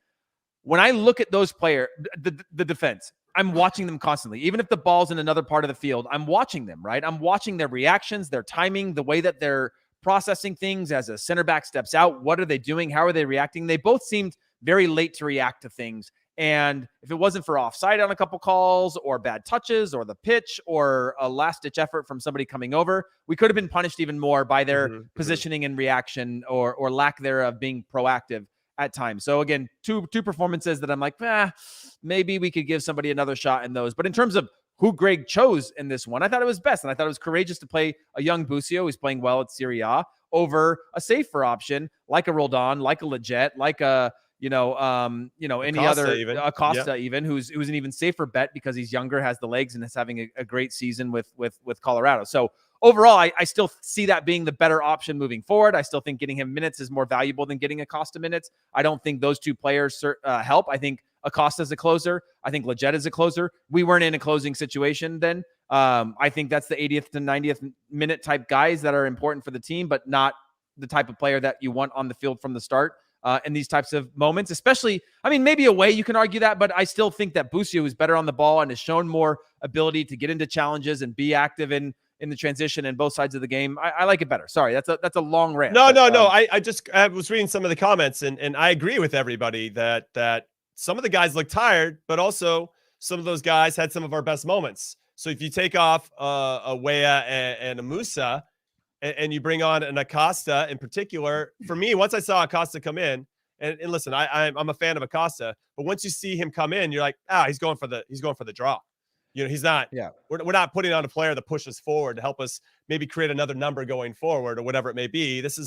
When I look at those players, the defense, I'm watching them constantly. Even if the ball's in another part of the field, I'm watching them, right? I'm watching their reactions, their timing, the way that they're processing things as a center back steps out. What are they doing? How are they reacting? They both seemed very late to react to things. And if it wasn't for offside on a couple calls or bad touches or the pitch or a last-ditch effort from somebody coming over, we could have been punished even more by their positioning and reaction or lack thereof being proactive at times. So again, two performances that I'm like, maybe we could give somebody another shot in those. But in terms of who Gregg chose in this one, I thought it was best. And I thought it was courageous to play a young Busio who's playing well at Serie A over a safer option like a Roldan, like a Leggett, like a any Acosta other even. Acosta even, who's an even safer bet because he's younger, has the legs, and is having a great season with Colorado. So overall, I still see that being the better option moving forward. I still think getting him minutes is more valuable than getting Acosta minutes. I don't think those two players help. I think Acosta's a closer. I think Leggett is a closer. We weren't in a closing situation then. I think that's the 80th to 90th minute type guys that are important for the team, but not the type of player that you want on the field from the start. In these types of moments, especially, I mean, maybe away, you can argue that, but I still think that Busio is better on the ball and has shown more ability to get into challenges and be active in the transition and both sides of the game. I like it better. Sorry, that's a long rant. No. I was reading some of the comments and I agree with everybody that some of the guys look tired, but also some of those guys had some of our best moments. So if you take off a Weah and a Musa, and you bring on an Acosta in particular, for me, once I saw Acosta come in, and listen, I'm a fan of Acosta, but once you see him come in, you're like, he's going for the draw. You know, he's not. Yeah, we're not putting on a player that pushes forward to help us maybe create another number going forward or whatever it may be. That's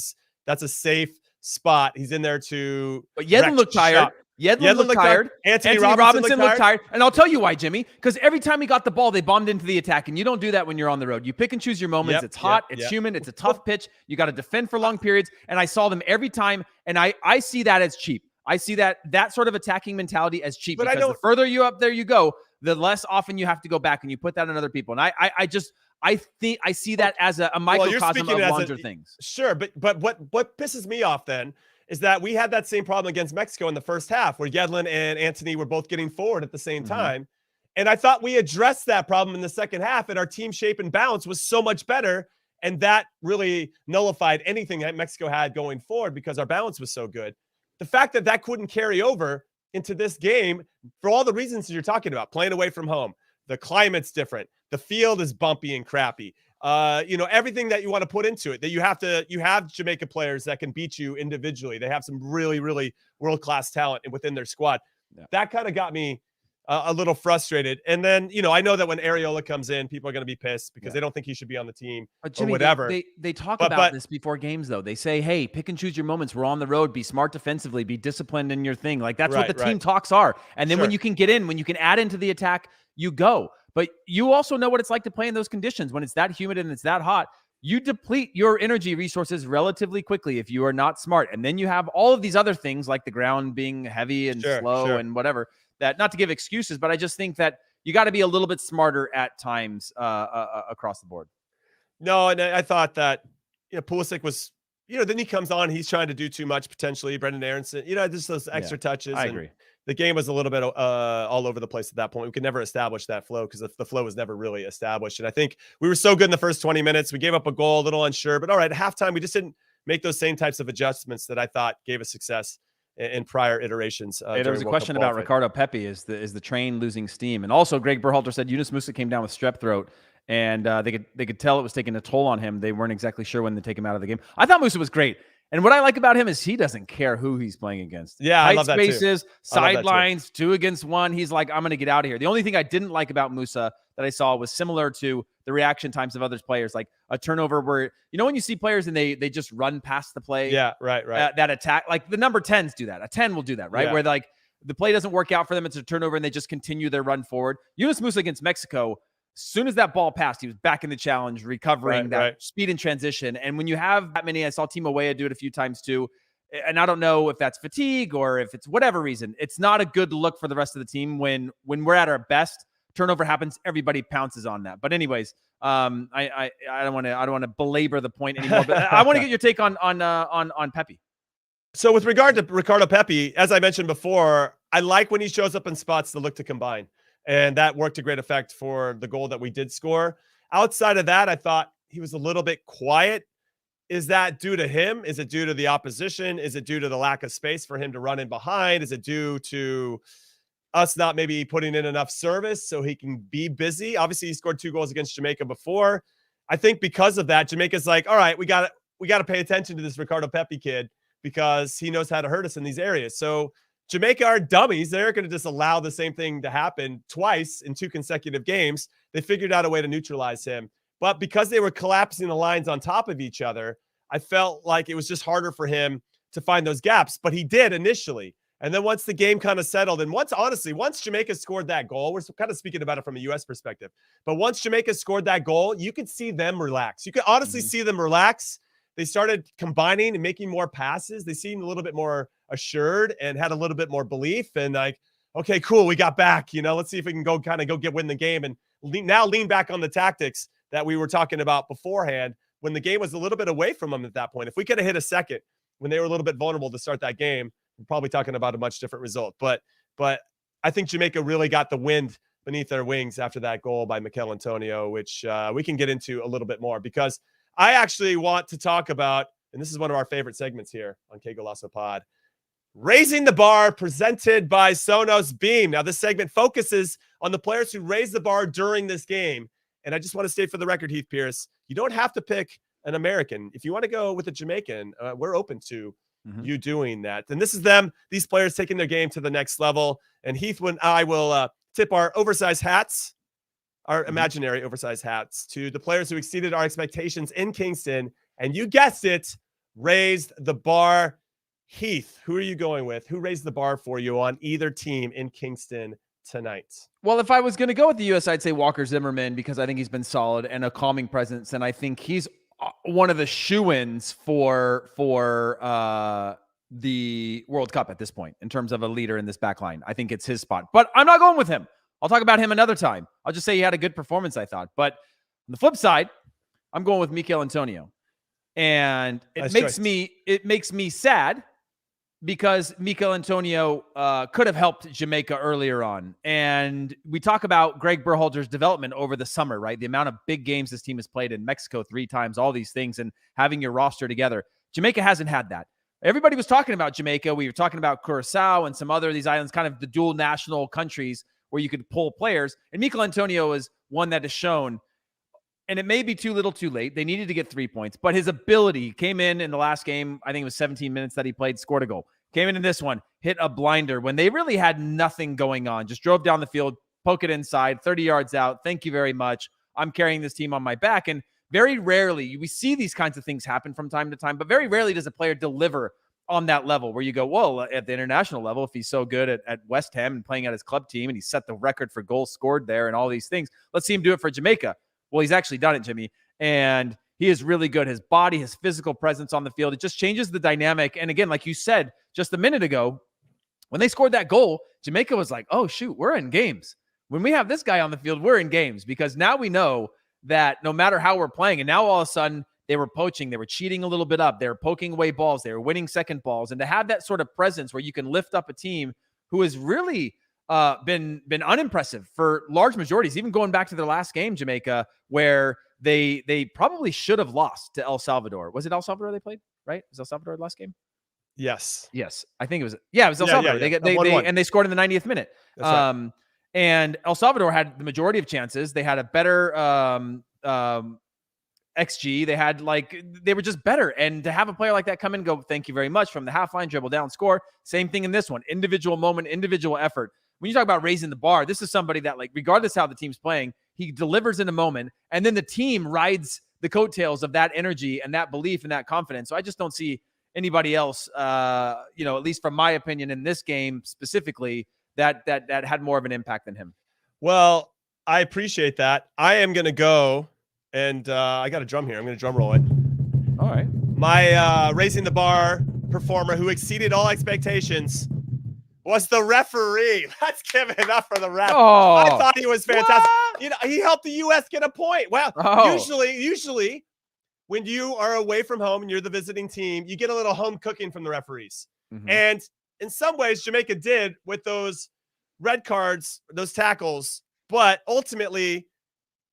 a safe spot. He's in there to. But Yedlin looked tired. Yedlin looked tired. Anthony Robinson looked tired. And I'll tell you why, Jimmy, because every time he got the ball, they bombed into the attack. And you don't do that when you're on the road. You pick and choose your moments. It's hot. It's humid. It's a tough pitch. You got to defend for long periods. And I saw them every time. And I see that as cheap. I see that sort of attacking mentality as cheap. But because the further you up there you go, the less often you have to go back and you put that on other people. And I see that as a microcosm of larger things. Sure. But what pisses me off then is that we had that same problem against Mexico in the first half where Yedlin and Anthony were both getting forward at the same time. And I thought we addressed that problem in the second half, and our team shape and balance was so much better. And that really nullified anything that Mexico had going forward because our balance was so good. The fact that couldn't carry over into this game for all the reasons you're talking about, playing away from home, the climate's different, the field is bumpy and crappy. Everything that you want to put into it, that you have Jamaica players that can beat you individually. They have some really, really world-class talent within their squad. Yeah. That kind of got me a little frustrated. And then, I know that when Areola comes in, people are going to be pissed because they don't think he should be on the team or whatever. They talk about this before games, though. They say, hey, pick and choose your moments. We're on the road. Be smart defensively. Be disciplined in your thing. Like, that's what the team talks are. And then when you can get in, when you can add into the attack, you go. But you also know what it's like to play in those conditions. When it's that humid and it's that hot, you deplete your energy resources relatively quickly if you are not smart. And then you have all of these other things like the ground being heavy and slow and whatever. That, not to give excuses, but I just think that you got to be a little bit smarter at times across the board. No, and I thought that Pulisic was, then he comes on, he's trying to do too much potentially. Brendan Aronson, just those extra touches. I agree. The game was a little bit all over the place at that point. We could never establish that flow because the flow was never really established. And I think we were so good in the first 20 minutes. We gave up a goal, a little unsure. But all right, at halftime, we just didn't make those same types of adjustments that I thought gave us success in prior iterations. There was a question about Ricardo Pepi. Is the train losing steam? And also, Gregg Berhalter said Yunus Musa came down with strep throat. And they could tell it was taking a toll on him. They weren't exactly sure when to take him out of the game. I thought Musa was great. And what I like about him is he doesn't care who he's playing against. Yeah, I love that too. Spaces, sidelines, 2 against 1. He's like, I'm going to get out of here. The only thing I didn't like about Musa that I saw was similar to the reaction times of other players, like a turnover where, when you see players and they just run past the play. Yeah, right. That attack, like the number 10s do that. A 10 will do that, right? Yeah. Where like the play doesn't work out for them. It's a turnover and they just continue their run forward. Yunus Musa against Mexico, as soon as that ball passed, he was back in the challenge, recovering speed and transition. And when you have that many, I saw Weah do it a few times too. And I don't know if that's fatigue or if it's whatever reason. It's not a good look for the rest of the team when we're at our best. Turnover happens, everybody pounces on that. But anyways, I don't want to belabor the point anymore. But I want to get your take on Pepe. So with regard to Ricardo Pepi, as I mentioned before, I like when he shows up in spots that look to combine. And that worked to great effect for the goal that we did score. Outside of that, I thought he was a little bit quiet. Is that due to him? Is it due to the opposition? Is it due to the lack of space for him to run in behind? Is it due to us not maybe putting in enough service so he can be busy? Obviously, he scored 2 goals against Jamaica before. I think because of that, Jamaica's like, all right, we got to pay attention to this Ricardo Pepi kid because he knows how to hurt us in these areas. So Jamaica are dummies. They're going to just allow the same thing to happen twice in 2 consecutive games. They figured out a way to neutralize him. But because they were collapsing the lines on top of each other, I felt like it was just harder for him to find those gaps. But he did initially. And then once the game kind of settled, and once Jamaica scored that goal, we're kind of speaking about it from a U.S. perspective. But once Jamaica scored that goal, you could see them relax. You could honestly see them relax. They started combining and making more passes. They seemed a little bit more assured and had a little bit more belief. And like, okay, cool, we got back. Let's see if we can win the game and lean back on the tactics that we were talking about beforehand when the game was a little bit away from them at that point. If we could have hit a second when they were a little bit vulnerable to start that game, we're probably talking about a much different result. But I think Jamaica really got the wind beneath their wings after that goal by Michail Antonio, which we can get into a little bit more because I actually want to talk about, and this is one of our favorite segments here on Qué Golazo Pod, Raising the Bar, presented by Sonos Beam. Now, this segment focuses on the players who raised the bar during this game. And I just want to state for the record, Heath Pearce, you don't have to pick an American. If you want to go with a Jamaican, we're open to you doing that. And this is these players taking their game to the next level. And Heath and I will tip our oversized hats, our imaginary oversized hats, to the players who exceeded our expectations in Kingston. And you guessed it, raised the bar. Heath, who are you going with? Who raised the bar for you on either team in Kingston tonight? Well, if I was going to go with the U.S., I'd say Walker Zimmerman because I think he's been solid and a calming presence. And I think he's one of the shoo-ins for the World Cup at this point in terms of a leader in this back line. I think it's his spot. But I'm not going with him. I'll talk about him another time. I'll just say he had a good performance, I thought. But on the flip side, I'm going with Michail Antonio. And it makes me sad because Michail Antonio could have helped Jamaica earlier on. And we talk about Gregg Berhalter's development over the summer, right? The amount of big games this team has played in Mexico 3 times, all these things, and having your roster together. Jamaica hasn't had that. Everybody was talking about Jamaica. We were talking about Curacao and some other of these islands, kind of the dual national countries where you could pull players. And Michail Antonio is one that has shown, and it may be too little too late. They needed to get 3 points, but his ability came in the last game. I think it was 17 minutes that he played, scored a goal. Came in this one, hit a blinder when they really had nothing going on. Just drove down the field, poke it inside, 30 yards out. Thank you very much. I'm carrying this team on my back. And very rarely, we see these kinds of things happen from time to time, but very rarely does a player deliver on that level where you go, well, at the international level, if he's so good at West Ham and playing at his club team and he set the record for goals scored there and all these things, let's see him do it for Jamaica. Well, he's actually done it, Jimmy. And he is really good. His body, his physical presence on the field, it just changes the dynamic. And again, like you said just a minute ago, when they scored that goal, Jamaica was like, oh, shoot, we're in games. When we have this guy on the field, we're in games because now we know that no matter how we're playing, and now all of a sudden they were poaching, they were cheating a little bit up, they were poking away balls, they were winning second balls. And to have that sort of presence where you can lift up a team who has really been unimpressive for large majorities, even going back to their last game, Jamaica, where they probably should have lost to El Salvador. Was it El Salvador they played, right? Was El Salvador the last game? Yes. I think it was. Yeah, it was El Salvador. Yeah. They scored in the 90th minute. That's right. And El Salvador had the majority of chances. They had a better XG. They had they were just better. And to have a player like that come in and go, thank you very much, from the half line, dribble down, score. Same thing in this one. Individual moment, individual effort. When you talk about raising the bar, this is somebody that, regardless how the team's playing, he delivers in a moment, and then the team rides the coattails of that energy and that belief and that confidence. So I just don't see anybody else, at least from my opinion in this game specifically, that had more of an impact than him. Well, I appreciate that. I am going to go, and I got a drum here. I'm going to drum roll it. All right. My raising the bar performer who exceeded all expectations was the referee. Let's give it up for the ref. Oh, I thought he was fantastic. What? He helped the U.S. get a point. Well, usually when you are away from home and you're the visiting team, you get a little home cooking from the referees. Mm-hmm. And in some ways, Jamaica did with those red cards, those tackles. But ultimately,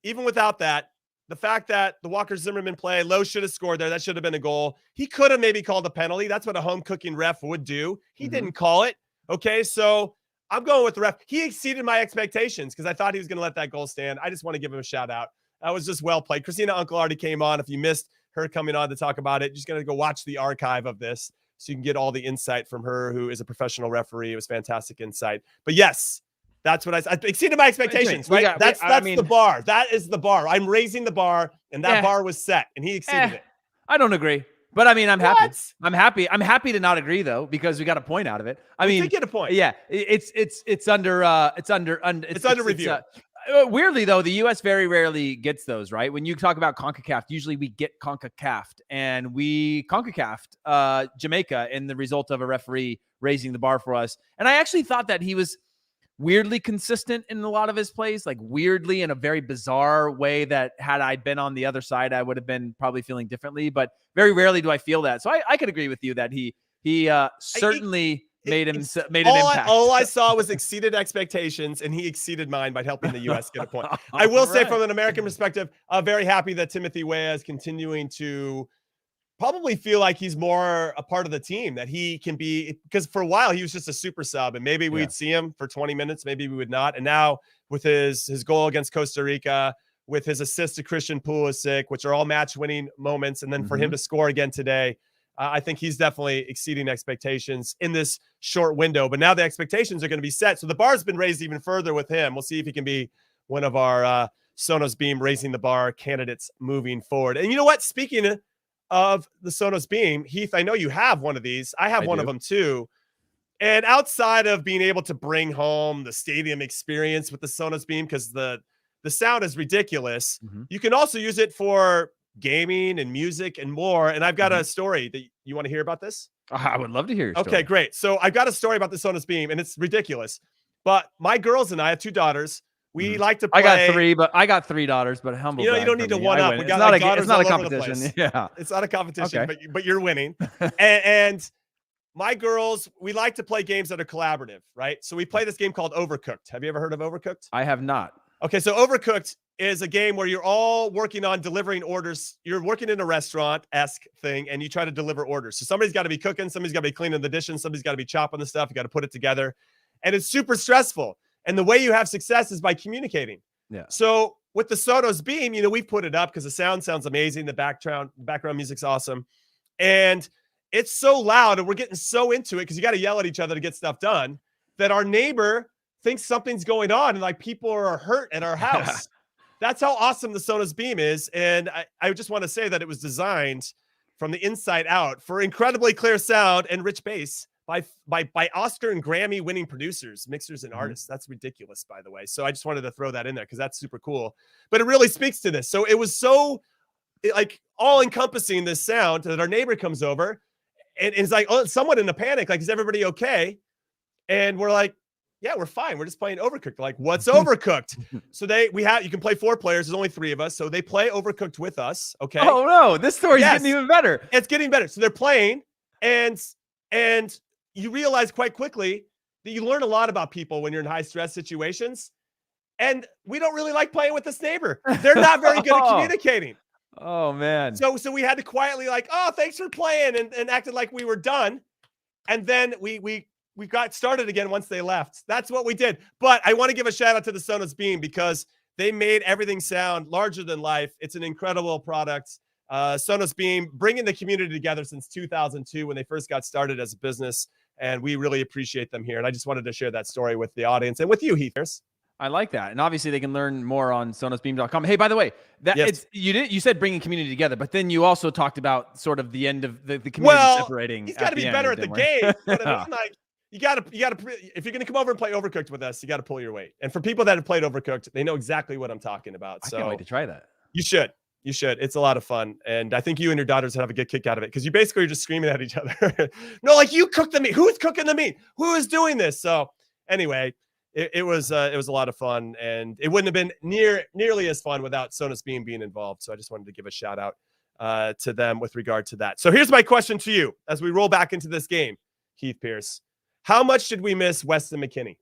even without that, the fact that the Walker Zimmerman play, Lowe should have scored there. That should have been a goal. He could have maybe called a penalty. That's what a home cooking ref would do. He didn't call it. Okay, so I'm going with the ref. He exceeded my expectations because I thought he was going to let that goal stand. I just want to give him a shout out. That was just well played. Christina Unkel already came on. If you missed her coming on to talk about it, you're just going to go watch the archive of this so you can get all the insight from her, who is a professional referee. It was fantastic insight. But yes, that's what I exceeded my expectations, right? That's the bar. That is the bar. I'm raising the bar, and that bar was set, and he exceeded it. I don't agree. But I mean, I'm happy. I'm happy to not agree though, because we got a point out of it. We did get a point. Yeah, it's under review. Weirdly though, the U.S. very rarely gets those, right? When you talk about Concacaf, usually we get Concacaf'd, and we Concacaf'd Jamaica in the result of a referee raising the bar for us. And I actually thought that he was weirdly consistent in a lot of his plays, weirdly in a very bizarre way that had I been on the other side, I would have been probably feeling differently, but very rarely do I feel that. So I could agree with you that he certainly made an impact. All I saw was exceeded expectations, and he exceeded mine by helping the U.S. get a point. I will say from an American perspective, I'm very happy that Timothy Weah is continuing to probably feel like he's more a part of the team, that he can be, because for a while he was just a super sub, and maybe we'd see him for 20 minutes, maybe we would not. And now with his goal against Costa Rica, with his assist to Christian Pulisic, which are all match winning moments, and then for him to score again today, I think he's definitely exceeding expectations in this short window. But now the expectations are going to be set, so the bar's been raised even further with him. We'll see if he can be one of our Sonos Beam raising the bar candidates moving forward. And you know what? Speaking of the Sonos Beam, Heath, I know you have one of these. I have one of them too. And outside of being able to bring home the stadium experience with the Sonos Beam, because the sound is ridiculous, you can also use it for gaming and music and more. And I've got a story that you want to hear about this. I would love to hear your story. Okay, great. So I've got a story about the Sonos Beam, and it's ridiculous. But my girls and I have two daughters. We like to play. I got three daughters, but humble. You don't need to one up. We got it's not a competition. Yeah, it's not a competition, but you're winning. and my girls, we like to play games that are collaborative, right? So we play this game called Overcooked. Have you ever heard of Overcooked? I have not. Okay, so Overcooked is a game where you're all working on delivering orders. You're working in a restaurant-esque thing, and you try to deliver orders. So somebody's got to be cooking, somebody's got to be cleaning the dishes, somebody's got to be chopping the stuff. You got to put it together, and it's super stressful. And the way you have success is by communicating. Yeah. So with the Sonos Beam, we put it up because the sound sounds amazing. The background music's awesome. And it's so loud, and we're getting so into it because you got to yell at each other to get stuff done, that our neighbor thinks something's going on and people are hurt at our house. That's how awesome the Sonos Beam is. And I just want to say that it was designed from the inside out for incredibly clear sound and rich bass by Oscar and Grammy winning producers, mixers, and artists. That's ridiculous, by the way. So I just wanted to throw that in there because that's super cool. But it really speaks to this. So it was so all encompassing, this sound, that our neighbor comes over and is somewhat in a panic. Is everybody okay? And we're like, yeah, we're fine. We're just playing Overcooked. They're like, what's Overcooked? So you can play 4 players. There's only 3 of us. So they play Overcooked with us. Okay. Oh no, this story's getting even better. It's getting better. So they're playing, and you realize quite quickly that you learn a lot about people when you're in high stress situations. And we don't really like playing with this neighbor. They're not very good at communicating. Oh man. So we had to quietly oh, thanks for playing, and acted like we were done. And then we got started again once they left. That's what we did. But I want to give a shout out to the Sonos Beam because They made everything sound larger than life. It's an incredible product. Sonos Beam bringing the community together since 2002 when they first got started as a business, and we really appreciate them here. And I just wanted to share that story with the audience and with you, Heath Pearce. I like that. And obviously they can learn more on sonosbeam.com. Hey, by the way, you said bringing community together, but then you also talked about sort of the end of the community separating. He's got to be better at the game. But I mean, like, you gotta, if you're going to come over and play Overcooked with us, you got to pull your weight. And for people that have played Overcooked, they know exactly what I'm talking about. So I can't wait to try that. You should. It's a lot of fun. And I think you and your daughters have a good kick out of it because you basically are just screaming at each other. No, like, you cook the meat. Who's cooking the meat? Who is doing this? So anyway, it was a lot of fun, and it wouldn't have been nearly as fun without Sonos Beam being involved. So I just wanted to give a shout out to them with regard to that. So here's my question to you as we roll back into this game, Heath Pearce. How much did we miss Weston McKennie?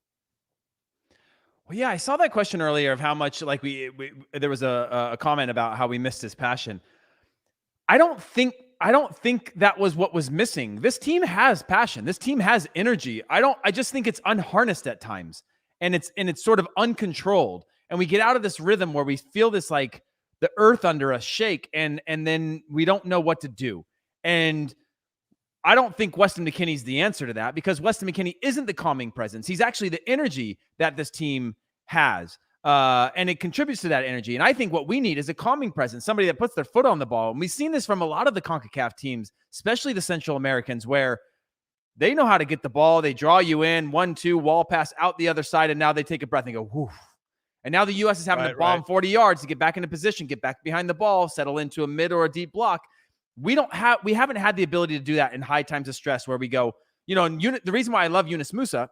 Well, yeah, I saw that question earlier of how much, like, there was a comment about how we missed his passion. I don't think that was what was missing. This team has passion. This team has energy. I just think it's unharnessed at times, and it's sort of uncontrolled. And we get out of this rhythm where we feel this, like, the earth under us shake, and then we don't know what to do. And I don't think Weston McKennie's the answer to that, because Weston McKennie isn't the calming presence. He's actually the energy that this team has. And it contributes to that energy. And I think what we need is a calming presence, somebody that puts their foot on the ball. And we've seen this from a lot of the Concacaf teams, especially the Central Americans, where they know how to get the ball. They draw you in, 1-2, wall pass out the other side, and now they take a breath and go, whoo. And now the U.S. is having to bomb 40 yards to get back into position, get back behind the ball, settle into a mid or a deep block. We haven't had the ability to do that in high times of stress where we go, and the reason why I love Yunus Musah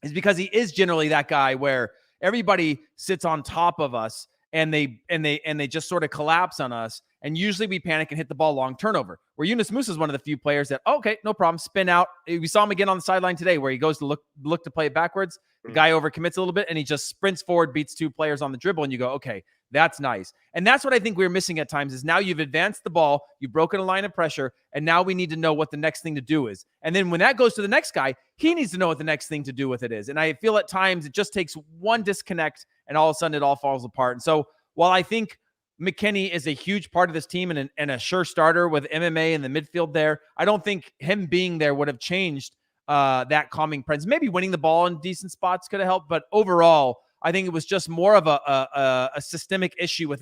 is because he is generally that guy where everybody sits on top of us and they just sort of collapse on us. And usually we panic and hit the ball long turnover, where Yunus Musah is one of the few players that, okay, no problem, spin out. We saw him again on the sideline today where he goes to look to play it backwards. The guy overcommits a little bit and he just sprints forward, beats two players on the dribble. And you go, okay, that's nice. And that's what I think we're missing at times is now you've advanced the ball, you've broken a line of pressure, and now we need to know what the next thing to do is. And then when that goes to the next guy, he needs to know what the next thing to do with it is. And I feel at times it just takes one disconnect and all of a sudden it all falls apart. And so while I think McKennie is a huge part of this team and a sure starter with MMA in the midfield there, I don't think him being there would have changed that calming presence. Maybe winning the ball in decent spots could have helped, but overall, I think it was just more of a systemic issue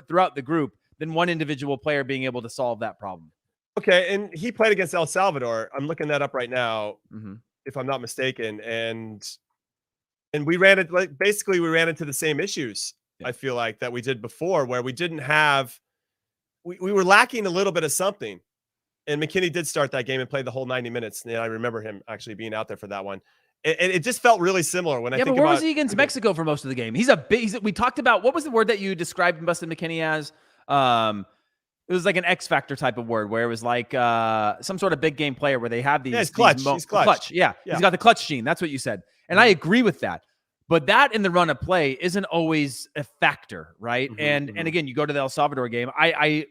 throughout the group than one individual player being able to solve that problem. Okay, and he played against El Salvador. I'm looking that up right now, if I'm not mistaken, and we ran it basically we ran into the same issues. Yeah. I feel like that we did before, where we didn't have, we were lacking a little bit of something. And McKennie did start that game and play the whole 90 minutes. And I remember him actually being out there for that one. It just felt really similar when I think about. Yeah, but where was he against Mexico for most of the game? We talked about, what was the word that you described Weston McKennie as? It was like an X Factor type of word where it was like some sort of big game player where they have these. Yeah, he's clutch. He's clutch. Yeah, he's got the clutch gene. That's what you said. And I agree with that. But that in the run of play isn't always a factor, right? And again, you go to the El Salvador game. I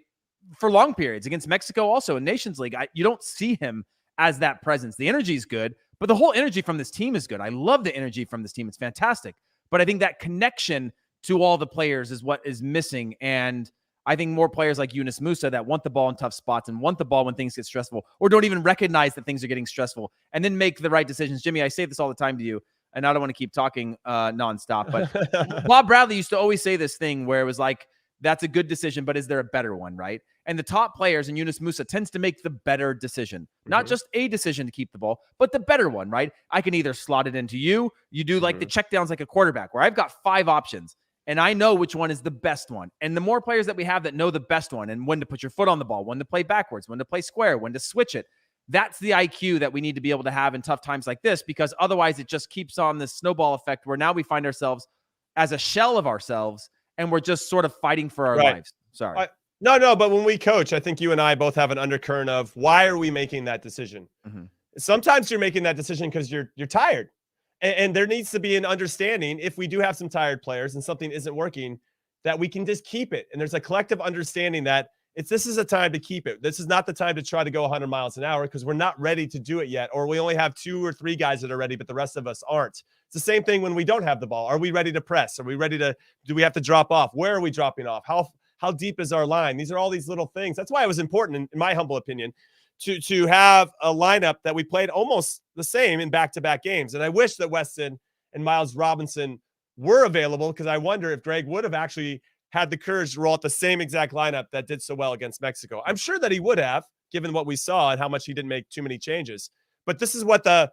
for long periods against Mexico also in Nations League, you don't see him as that presence. The energy is good, but the whole energy from this team is good. I love the energy from this team. It's fantastic. But I think that connection to all the players is what is missing. And I think more players like Yunus Musah that want the ball in tough spots and want the ball when things get stressful, or don't even recognize that things are getting stressful and then make the right decisions. Jimmy, I say this all the time to you, and I don't want to keep talking nonstop, but Bob Bradley used to always say this thing where it was like, that's a good decision, but is there a better one, right? And the top players, and Yunus Musah tends to make the better decision. Not just a decision to keep the ball, but the better one, right? I can either slot it into you do like the checkdowns like a quarterback, where I've got 5 options, and I know which one is the best one. And the more players that we have that know the best one, and when to put your foot on the ball, when to play backwards, when to play square, when to switch it, that's the IQ that we need to be able to have in tough times like this, because otherwise it just keeps on this snowball effect where now we find ourselves as a shell of ourselves, and we're just sort of fighting for our lives. Sorry. No, but when we coach, I think you and I both have an undercurrent of why are we making that decision? Sometimes you're making that decision because you're tired. And there needs to be an understanding, if we do have some tired players and something isn't working, that we can just keep it. And there's a collective understanding that this is a time to keep it. This is not the time to try to go 100 miles an hour because we're not ready to do it yet, or we only have 2 or 3 guys that are ready, but the rest of us aren't. It's the same thing when we don't have the ball. Are we ready to press? Are we ready to, do we have to drop off? Where are we dropping off? How deep is our line? These are all these little things. That's why it was important, in my humble opinion, to have a lineup that we played almost the same in back-to-back games. And I wish that Weston and Miles Robinson were available, because I wonder if Gregg would have actually had the courage to roll out the same exact lineup that did so well against Mexico. I'm sure that he would have, given what we saw and how much he didn't make too many changes. But this is what the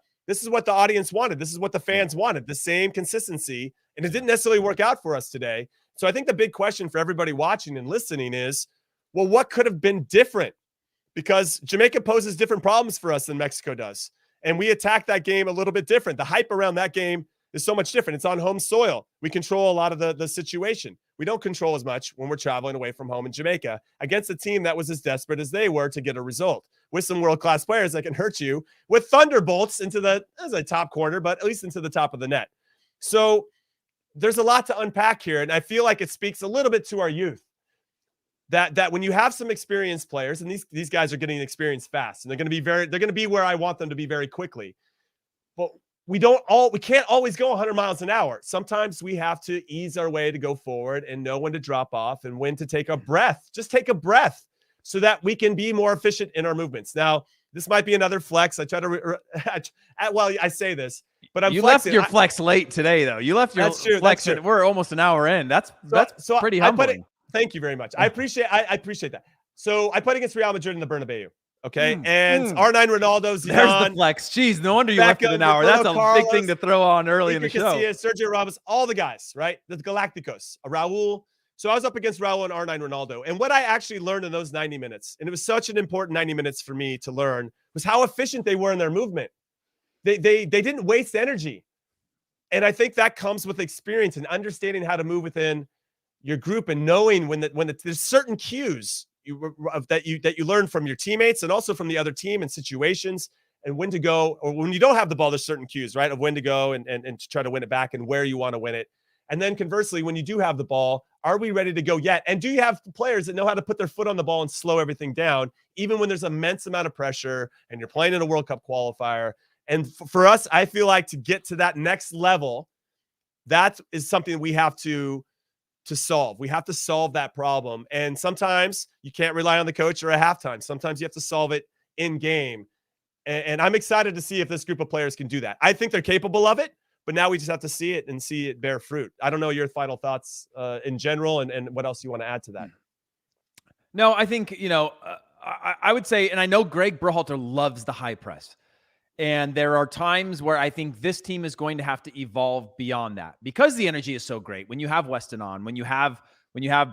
audience wanted. This is what the fans wanted, the same consistency. And it didn't necessarily work out for us today. So I think the big question for everybody watching and listening is, well, what could have been different? Because Jamaica poses different problems for us than Mexico does. And we attack that game a little bit different. The hype around that game is so much different. It's on home soil. We control a lot of the situation. We don't control as much when we're traveling away from home in Jamaica against a team that was as desperate as they were to get a result, with some world-class players that can hurt you with thunderbolts as a top corner, but at least into the top of the net. So there's a lot to unpack here. And I feel like it speaks a little bit to our youth that when you have some experienced players, and these guys are getting experience fast, and they're going to be where I want them to be very quickly. But we can't always go 100 miles an hour. Sometimes we have to ease our way to go forward and know when to drop off and when to take a breath. Just take a breath so that we can be more efficient in our movements. Now, this might be another flex. I try to, I say this, but I'm flexing. Left your flex late today, though. You left your flex. We're almost an hour in. That's pretty humbling. Thank you very much. I appreciate that. So I played against Real Madrid in the Bernabeu. Okay. And R9 Ronaldo's There's the flex. Jeez, no wonder you left it an hour. That's a big thing to throw on early in the show. Sergio Ramos, all the guys, right? The Galacticos, Raul. So I was up against Raul and R9 Ronaldo. And what I actually learned in those 90 minutes, and it was such an important 90 minutes for me to learn, was how efficient they were in their movement. They didn't waste energy. And I think that comes with experience and understanding how to move within your group and knowing when there's certain cues that you learn from your teammates and also from the other team and situations, and when to go, or when you don't have the ball, there's certain cues, right, of when to go and to try to win it back and where you want to win it. And then conversely, when you do have the ball, are we ready to go yet? And do you have players that know how to put their foot on the ball and slow everything down, even when there's immense amount of pressure and you're playing in a World Cup qualifier? And for us, I feel like to get to that next level, that is something we have to solve. We have to solve that problem. And sometimes you can't rely on the coach or a halftime. Sometimes you have to solve it in game. And I'm excited to see if this group of players can do that. I think they're capable of it, but now we just have to see it and see it bear fruit. I don't know your final thoughts in general and what else you want to add to that. No, I think, I would say, and I know Gregg Berhalter loves the high press. And there are times where I think this team is going to have to evolve beyond that, because the energy is so great. When you have Weston on, when you have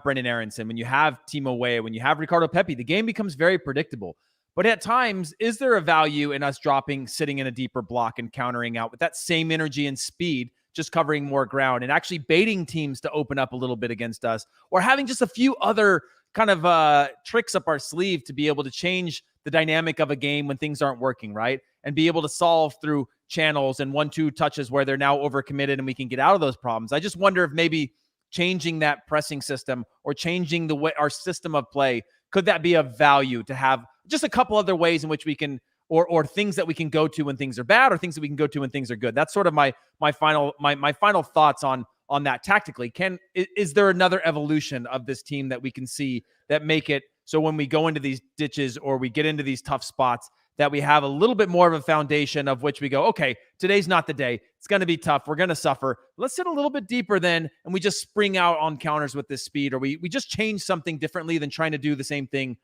Brendan Aronson, when you have Timo Weah, when you have Ricardo Pepi, the game becomes very predictable. But at times, is there a value in us sitting in a deeper block and countering out with that same energy and speed, just covering more ground and actually baiting teams to open up a little bit against us, or having just a few other kind of tricks up our sleeve to be able to change the dynamic of a game when things aren't working, right? And be able to solve through channels and 1-2 touches where they're now overcommitted and we can get out of those problems. I just wonder if maybe changing that pressing system or changing the way our system of play, could that be of value to have just a couple other ways in which we can, or things that we can go to when things are bad, or things that we can go to when things are good. That's sort of my final thoughts on that tactically. Is there another evolution of this team that we can see that make it so when we go into these ditches or we get into these tough spots, that we have a little bit more of a foundation of which we go, okay, today's not the day. It's going to be tough. We're going to suffer. Let's sit a little bit deeper then, and we just spring out on counters with this speed, or we just change something differently than trying to do the same thing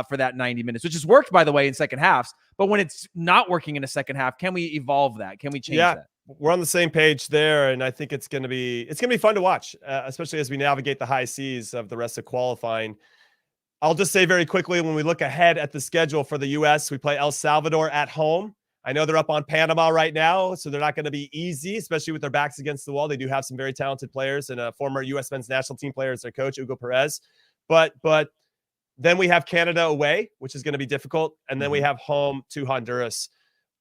for that 90 minutes, which has worked, by the way, in second halves. But when it's not working in a second half, can we evolve that? Can we change that? We're on the same page there, and I think it's going to be fun to watch, especially as we navigate the high seas of the rest of qualifying. I'll just say very quickly, when we look ahead at the schedule for the U.S., we play El Salvador at home. I know they're up on Panama right now, so they're not going to be easy, especially with their backs against the wall. They do have some very talented players and a former U.S. men's national team player as their coach, Hugo Perez. But then we have Canada away, which is going to be difficult, and then we have home to Honduras.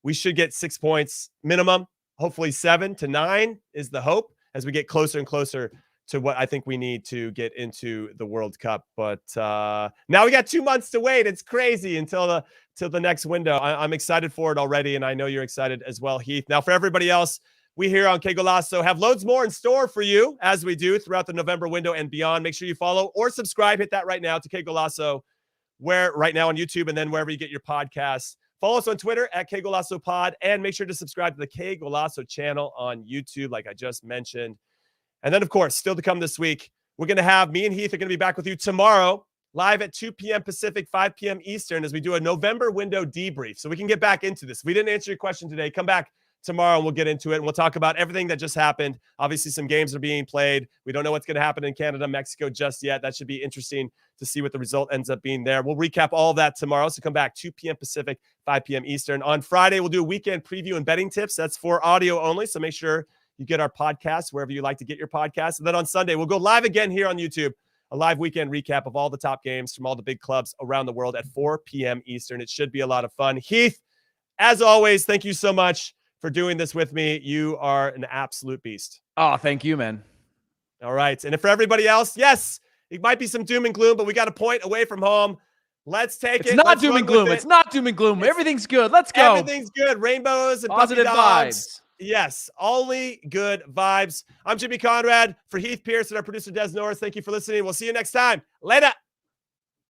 We should get 6 points minimum. Hopefully 7 to 9 is the hope as we get closer and closer to what I think we need to get into the World Cup. But now we got 2 months to wait. It's crazy until the next window. I'm excited for it already, and I know you're excited as well, Heath. Now, for everybody else, we here on Qué Golazo have loads more in store for you as we do throughout the November window and beyond. Make sure you follow or subscribe. Hit that right now to Qué Golazo, right now on YouTube, and then wherever you get your podcasts. Follow us on Twitter at Qué Golazo Pod, and make sure to subscribe to the Qué Golazo channel on YouTube, like I just mentioned. And then, of course, still to come this week, we're going to have me and Heath are going to be back with you tomorrow, live at 2 p.m. Pacific, 5 p.m. Eastern, as we do a November window debrief. So we can get back into this. If we didn't answer your question today, come back tomorrow and we'll get into it. And we'll talk about everything that just happened. Obviously, some games are being played. We don't know what's going to happen in Canada, Mexico just yet. That should be interesting to see what the result ends up being there. We'll recap all of that tomorrow. So come back 2 p.m. Pacific, 5 p.m. Eastern. On Friday, we'll do a weekend preview and betting tips. That's for audio only. So make sure you get our podcast wherever you like to get your podcast. And then on Sunday, we'll go live again here on YouTube, a live weekend recap of all the top games from all the big clubs around the world at 4 p.m. Eastern. It should be a lot of fun. Heath, as always, thank you so much for doing this with me. You are an absolute beast. Oh, thank you, man. All right. And for everybody else, yes, it might be some doom and gloom, but we got a point away from home. Let's take it. It's not Let's doom run and gloom. with it. It's not doom and gloom. Everything's good. Let's go. Everything's good. Rainbows and Positive puppy dogs. vibes. Yes, only good vibes. I'm Jimmy Conrad. For Heath Pearce and our producer, Des Norris, thank you for listening. We'll see you next time. Later.